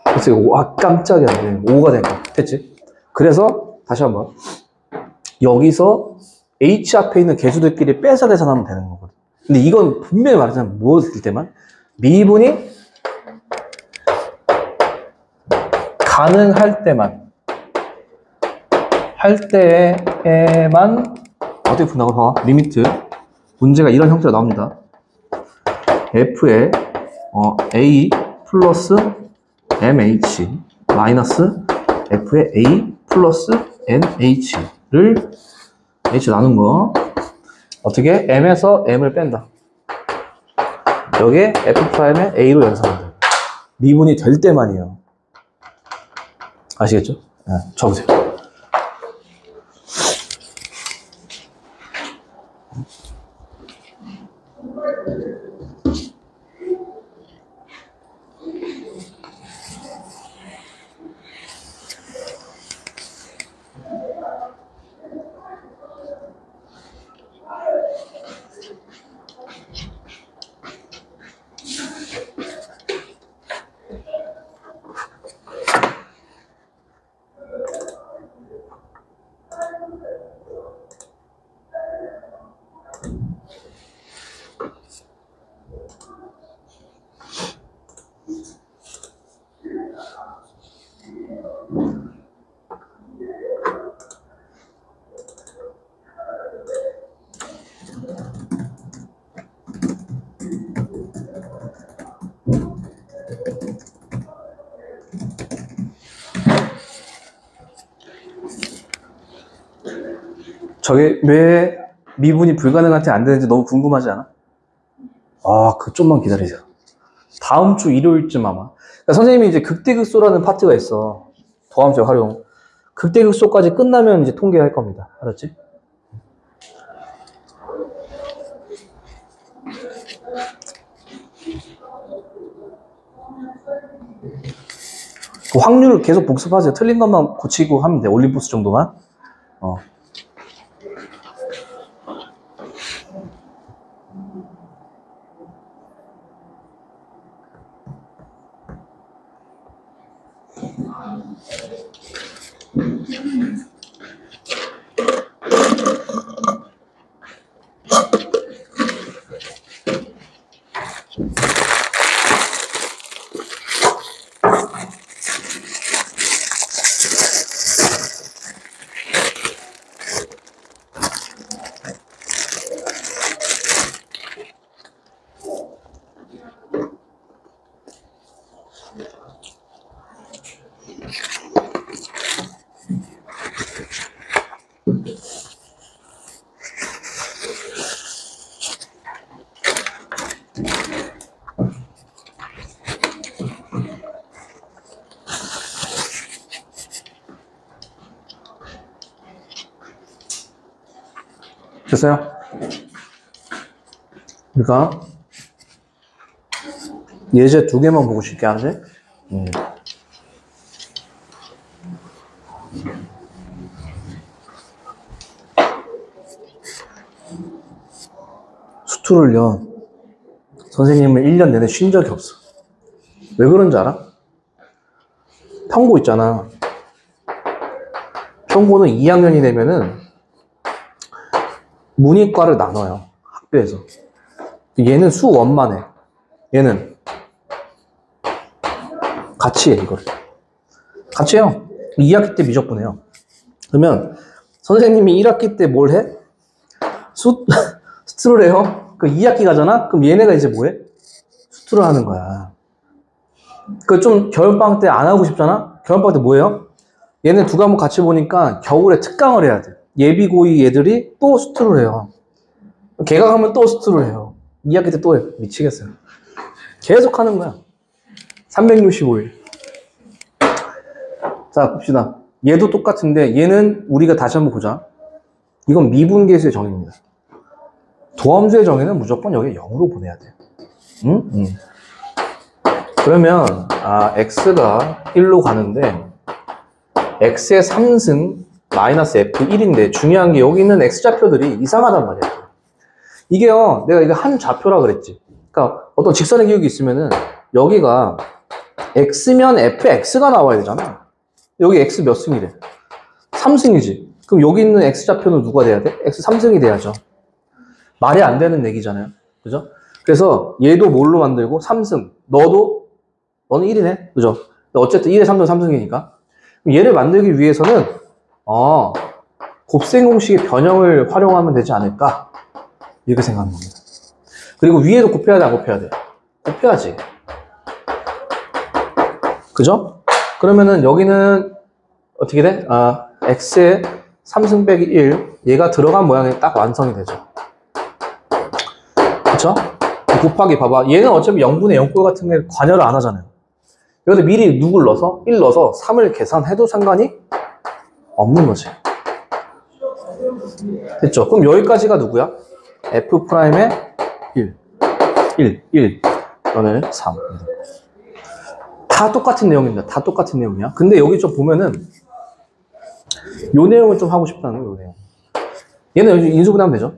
그래서 이거 깜짝이야. 5가 되니까. 됐지? 그래서 다시 한번 여기서 H 앞에 있는 개수들끼리 빼서 계산하면 되는 거거든. 근데 이건 분명히 말하자면 무엇일 때만? 미분이 가능할 때만. 할 때에만 어떻게 푼다고 봐봐. 리미트. 문제가 이런 형태로 나옵니다. F에 A 플러스 MH 마이너스 F에 A 플러스 NH를 H 나눈 거 어떻게? M에서 M을 뺀다. 여기에 F'에 A로 연산한다. 미분이 될 때만이에요. 아시겠죠? 적으세요. 저게 왜 미분이 불가능한테 안 되는지 너무 궁금하지 않아? 아, 그 좀만 기다리세요. 다음 주 일요일쯤 아마. 그러니까 선생님이 이제 극대극소라는 파트가 있어. 도함수의 활용. 극대극소까지 끝나면 이제 통계할 겁니다. 알았지? 그 확률을 계속 복습하세요. 틀린 것만 고치고 하면 돼. 올림푸스 정도만. 됐어요? 그러니까 예제 2개만 보고 쉽게 하지? 수투를요, 선생님은 1년 내내 쉰 적이 없어. 왜 그런지 알아? 평고 있잖아. 평고는 2학년이 되면은 문이과를 나눠요. 학교에서. 얘는 수원만 해. 얘는 같이 해, 이거를. 같이 해요. 2학기 때 미적분 해요. 그러면 선생님이 1학기 때 뭘 해? 수투를 해요. 그 2학기 가잖아? 그럼 얘네가 이제 뭐 해? 수투를 하는 거야. 그 좀 겨울방학 때 안 하고 싶잖아? 겨울방학 때 뭐 해요? 얘네 2과목 같이 보니까 겨울에 특강을 해야 돼. 예비고이 애들이 또 수투를 해요. 개강하면 또 수투를 해요. 2학기 때 또 해요. 미치겠어요. 계속 하는 거야. 365일. 자, 봅시다. 얘도 똑같은데 얘는 우리가 다시 한번 보자. 이건 미분계수의 정의입니다. 도함수의 정의는 무조건 여기 0으로 보내야 돼요. 응? 그러면 x가 1로 가는데 x의 3승 마이너스 f1인데 중요한 게 여기 있는 x좌표들이 이상하단 말이야. 이게요, 내가 이거 한 좌표라 그랬지. 그러니까 어떤 직선의 기울기 있으면은 여기가 x면 fx가 나와야 되잖아. 여기 x 몇 승이래? 3승이지. 그럼 여기 있는 x좌표는 누가 돼야 돼? x 3승이 돼야죠. 말이 안 되는 얘기잖아요. 그죠? 그래서 얘도 뭘로 만들고 3승. 너는 1이네. 그죠? 어쨌든 1에 3승 3승이니까. 얘를 만들기 위해서는 곱셈 공식의 변형을 활용하면 되지 않을까? 이렇게 생각하는 겁니다. 그리고 위에도 곱해야 돼, 안 곱해야 돼? 곱해야지. 그죠? 그러면은 여기는 어떻게 돼? x의 3승 빼기 1, 얘가 들어간 모양이 딱 완성이 되죠. 그쵸? 곱하기 봐봐. 얘는 어차피 0분의 0꼴 같은 게 관여를 안 하잖아요. 여기다 미리 누굴 넣어서 1 넣어서 3을 계산해도 상관이 없는 거지. 됐죠? 그럼 여기까지가 누구야? f'의 1 너는 3. 다 똑같은 내용입니다. 다 똑같은 내용이야. 근데 여기 좀 보면은 요 내용을 좀 하고 싶다는 거예요. 요 내용. 얘는 여기 인수분해하면 되죠.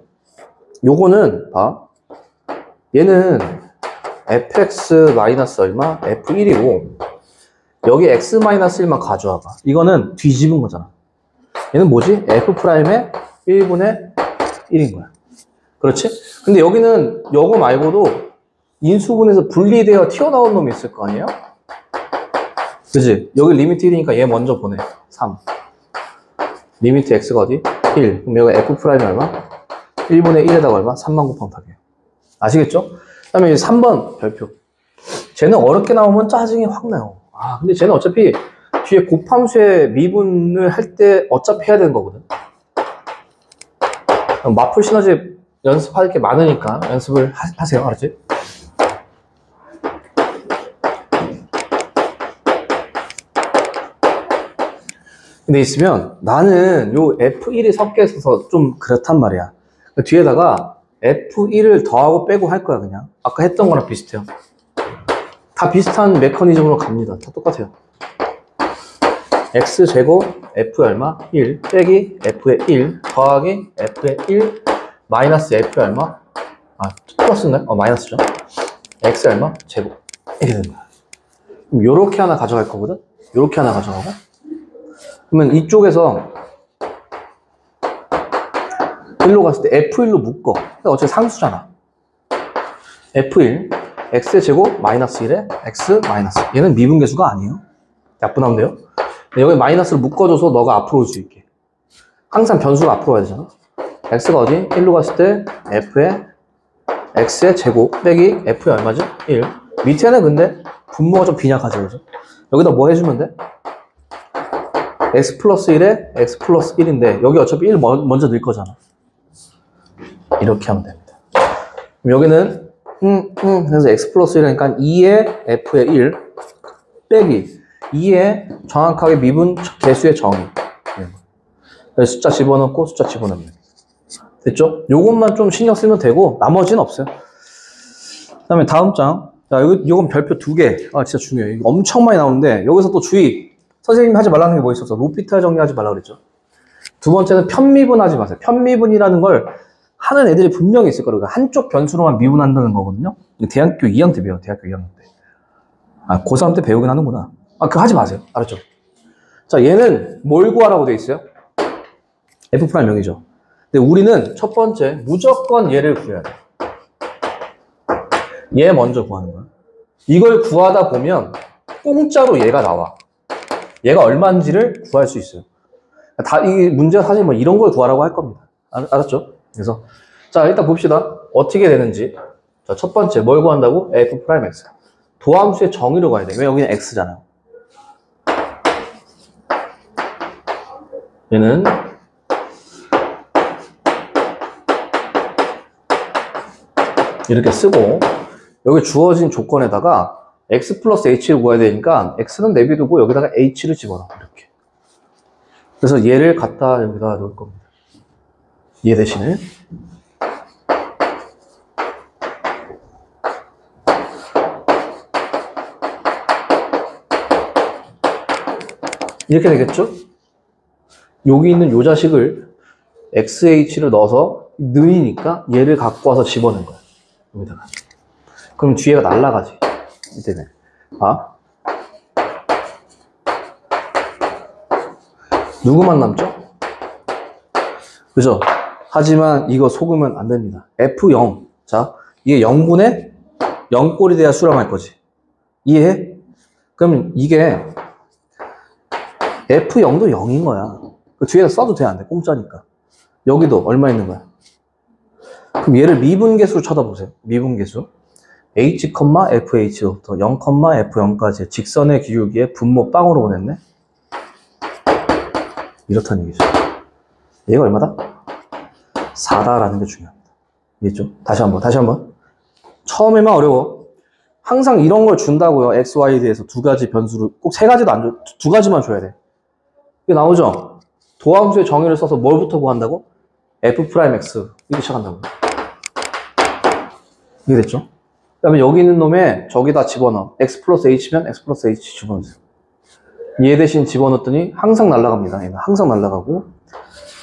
요거는 봐. 얘는 fx 마이너스 얼마? f1이고 여기 x 마이너스 1만 가져와봐. 이거는 뒤집은 거잖아. 얘는 뭐지? f'의 1분의 1인 거야. 그렇지? 근데 여기는 요거 말고도 인수분해에서 분리되어 튀어나온 놈이 있을 거 아니에요? 그치? 여기 리미트 1이니까 얘 먼저 보내. 3. 리미트 x가 어디? 1. 그럼 여기 f'이 얼마? 1분의 1에다가 얼마? 3만 곱하면 답이에요. 아시겠죠? 그 다음에 이제 3번 별표. 쟤는 어렵게 나오면 짜증이 확 나요. 근데 쟤는 어차피 뒤에 곱함수의 미분을 할 때 어차피 해야 되는 거거든. 마플 시너지 연습할 게 많으니까 연습을 하세요. 알았지? 근데 있으면 나는 요 F1이 섞여 있어서 좀 그렇단 말이야. 뒤에다가 F1을 더하고 빼고 할 거야, 그냥. 아까 했던 거랑 비슷해요. 다 비슷한 메커니즘으로 갑니다. 다 똑같아요. X제곱 F의 얼마? 1 빼기 F의 1 더하기 F의 1 마이너스 F의 얼마? 플러스인가요? 마이너스죠. X 얼마? 제곱. 이렇게 되는 거야. 그럼 요렇게 하나 가져갈 거거든? 요렇게 하나 가져가고. 그러면 이쪽에서 1로 갔을 때 F1로 묶어. 그러니까 어차피 상수잖아. F1 X의 제곱 마이너스 1에 X 마이너스. 얘는 미분계수가 아니에요. 약분하면 돼요. 여기 마이너스를 묶어줘서 너가 앞으로 올 수 있게. 항상 변수가 앞으로 가야 되잖아. X가 어디? 1로 갔을 때 F의 X의 제곱 빼기 F의 얼마죠? 1. 밑에는 근데 분모가 좀 빈약하죠. 그죠? 여기다 뭐 해주면 돼? X 플러스 1에 X 플러스 1인데 여기 어차피 1 먼저 넣을 거잖아. 이렇게 하면 됩니다. 그럼 여기는 그래서 X 플러스 1이니까 2의 F의 1 빼기 2의 정확하게 미분 개수의 정의. 그래서 숫자 집어넣고 숫자 집어넣으면 됐죠? 요것만 좀 신경 쓰면 되고 나머지는 없어요. 그 다음에 다음 장. 자, 이건 별표 2개. 진짜 중요해요. 이거 엄청 많이 나오는데 여기서 또 주의. 선생님이 하지 말라는 게 뭐 있었어? 로피타 정리하지 말라고 그랬죠. 두 번째는 편미분하지 마세요. 편미분이라는 걸 하는 애들이 분명히 있을 거예요. 한쪽 변수로만 미분한다는 거거든요. 대학교 2학년 때 배워. 대학교 2학년 때. 고3 때 배우긴 하는구나. 그거 하지 마세요. 알았죠? 자, 얘는 뭘 구하라고 돼 있어요? F'명이죠. 근데 우리는 첫 번째 무조건 얘를 구해야 돼. 얘 먼저 구하는 거야. 이걸 구하다 보면 공짜로 얘가 나와. 얘가 얼마인지를 구할 수 있어요. 이 문제가 사실 뭐 이런 걸 구하라고 할 겁니다. 알았죠? 그래서 자, 일단 봅시다. 어떻게 되는지. 자, 첫 번째 뭘 구한다고? F'X. 도함수의 정의로 가야 돼. 왜 여기는 X잖아요. 얘는 이렇게 쓰고 여기 주어진 조건에다가 X 플러스 H를 구해야 되니까 X는 내비두고 여기다가 H를 집어넣어. 이렇게. 그래서 얘를 갖다 여기다 넣을 겁니다. 얘 대신에. 이렇게 되겠죠? 여기 있는 요 자식을 XH를 넣어서 느리니까 얘를 갖고 와서 집어넣은 거야. 여기다가. 그럼 뒤에가 날아가지. 이때는. 누구만 남죠? 그죠? 하지만 이거 속으면 안 됩니다. F0. 자, 이게 0분의 0꼴이 돼야 수렴할 거지. 이해해? 그러면 이게 F0도 0인 거야. 그 뒤에다 써도 돼, 안 돼? 공짜니까. 여기도 얼마 있는 거야? 그럼 얘를 미분계수로 쳐다보세요. 미분계수. H, FH부터 0, F0까지 직선의 기울기에 분모 빵으로 보냈네? 이렇다는 얘기죠. 얘가 얼마다? 4다라는 게 중요합니다. 이해했죠? 다시 한번. 처음에만 어려워. 항상 이런 걸 준다고요. X, Y에 대해서 두 가지 변수를, 꼭 세 가지도 안 줘. 두 가지만 줘야 돼. 이게 나오죠? 도함수의 정의를 써서 뭘부터 구한다고? F'X. 이렇게 시작한다고요. 이해됐죠? 그 다음에 여기 있는 놈에 저기다 집어넣어. X 플러스 H면 X 플러스 H 집어넣으세요. 얘 대신 집어넣었더니 항상 날아갑니다. 얘는 항상 날아가고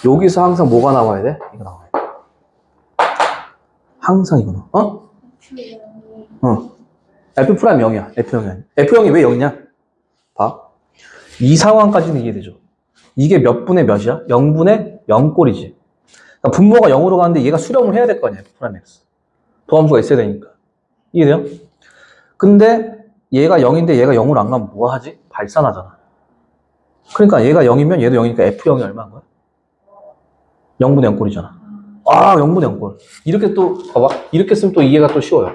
여기서 항상 뭐가 나와야 돼? 이거 나와야 돼. 항상 이거 나와. F' 0이야. F0이 아니야. F0이 왜 0이냐? 봐. 이 상황까지는 이해되죠? 이게 몇 분의 몇이야? 0분의 0꼴이지. 그러니까 분모가 0으로 가는데 얘가 수렴을 해야 될 거 아니야. F'X. 도함수가 있어야 되니까. 이해돼요? 근데 얘가 0인데 얘가 0으로 안 가면 뭐 하지? 발산하잖아. 그러니까 얘가 0이면 얘도 0이니까 F0이 얼마인 거야? 0분의 0꼴이잖아. 0분의 0꼴. 이렇게 또 봐봐. 이렇게 쓰면 또 이해가 또 쉬워요.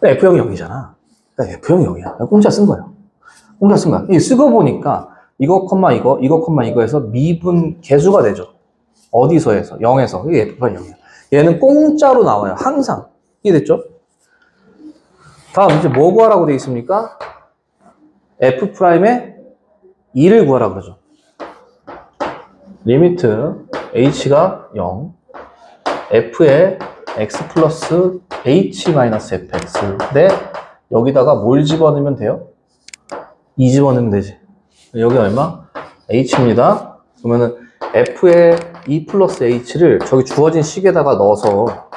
F0이 0이잖아. 그러니까 F0이 0이야. 공짜 쓴 거예요. 공짜 쓴 거야. 이 쓰고 보니까 이거 이거에서 미분 계수가 되죠. 어디서에서? 0에서. 이게 F가 0이야. 얘는 공짜로 나와요. 항상. 이해됐죠? 다음 이제 뭐 구하라고 되어 있습니까? F'의 2를 구하라고 그러죠. 리미트 h가 0, f의 x 플러스 h 마이너스 fx인데 여기다가 뭘 집어넣으면 돼요? 2 집어넣으면 되지. 여기 얼마? h입니다. 그러면은 f의 2 플러스 h를 저기 주어진 식에다가 넣어서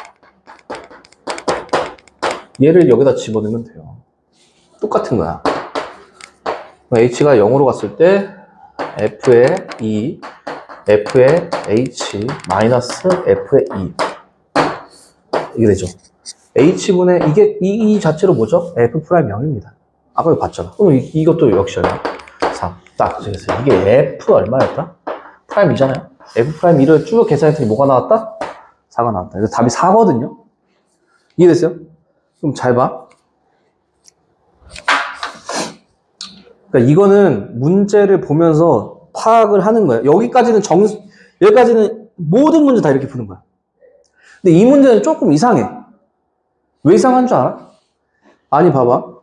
얘를 여기다 집어넣으면 돼요. 똑같은 거야. h가 0으로 갔을 때 f의 2, f의 h 마이너스 f의 2 이게 되죠. h분의 이 자체로 뭐죠? f 프라임 0입니다. 아까 이거 봤잖아. 그럼 이것도 역시 얼마? 3. 딱 그래서 이게 f 얼마였다? 프라임 2잖아요. f 프라임 2를 쭉 계산했더니 뭐가 나왔다? 4가 나왔다. 그래서 답이 4거든요. 이해됐어요? 그럼 잘 봐. 그러니까 이거는 문제를 보면서 파악을 하는 거예요. 여기까지는 모든 문제 다 이렇게 푸는 거야. 근데 이 문제는 조금 이상해. 왜 이상한 줄 알아? 아니, 봐봐.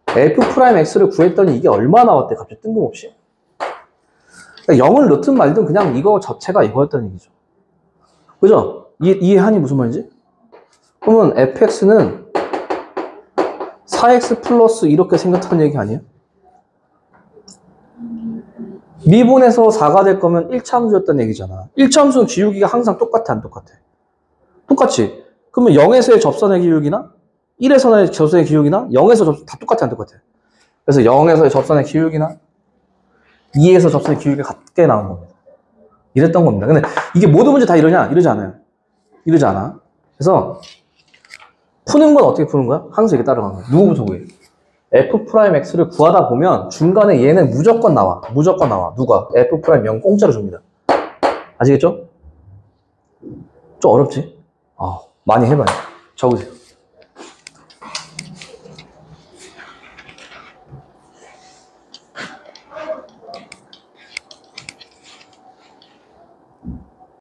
F'X를 구했더니 이게 얼마 나왔대, 갑자기 뜬금없이? 그러니까 0을 넣든 말든 그냥 이거 자체가 이거였다는 얘기죠. 그죠? 이해하니 무슨 말인지? 그러면 fx는 4x 플러스 이렇게 생겼다는 얘기 아니에요? 미분에서 4가 될 거면 1차함수였다는 얘기잖아. 1차함수는 기울기가 항상 똑같아, 안 똑같아? 똑같지? 그러면 0에서의 접선의 기울기나 1에서의 접선의 기울기나 0에서 다 똑같아, 안 똑같아? 그래서 0에서의 접선의 기울기나 2에서 접선의 기울기가 같게 나온 겁니다. 이랬던 겁니다. 근데 이게 모든 문제 다 이러냐? 이러지 않아요. 이러지 않아. 그래서 푸는 건 어떻게 푸는 거야? 항상 이렇게 따라가는 거야. 누구부터 구해? F'X를 구하다 보면 중간에 얘는 무조건 나와. 무조건 나와. 누가? F'0 공짜로 줍니다. 아시겠죠? 좀 어렵지? 많이 해봐요. 적으세요.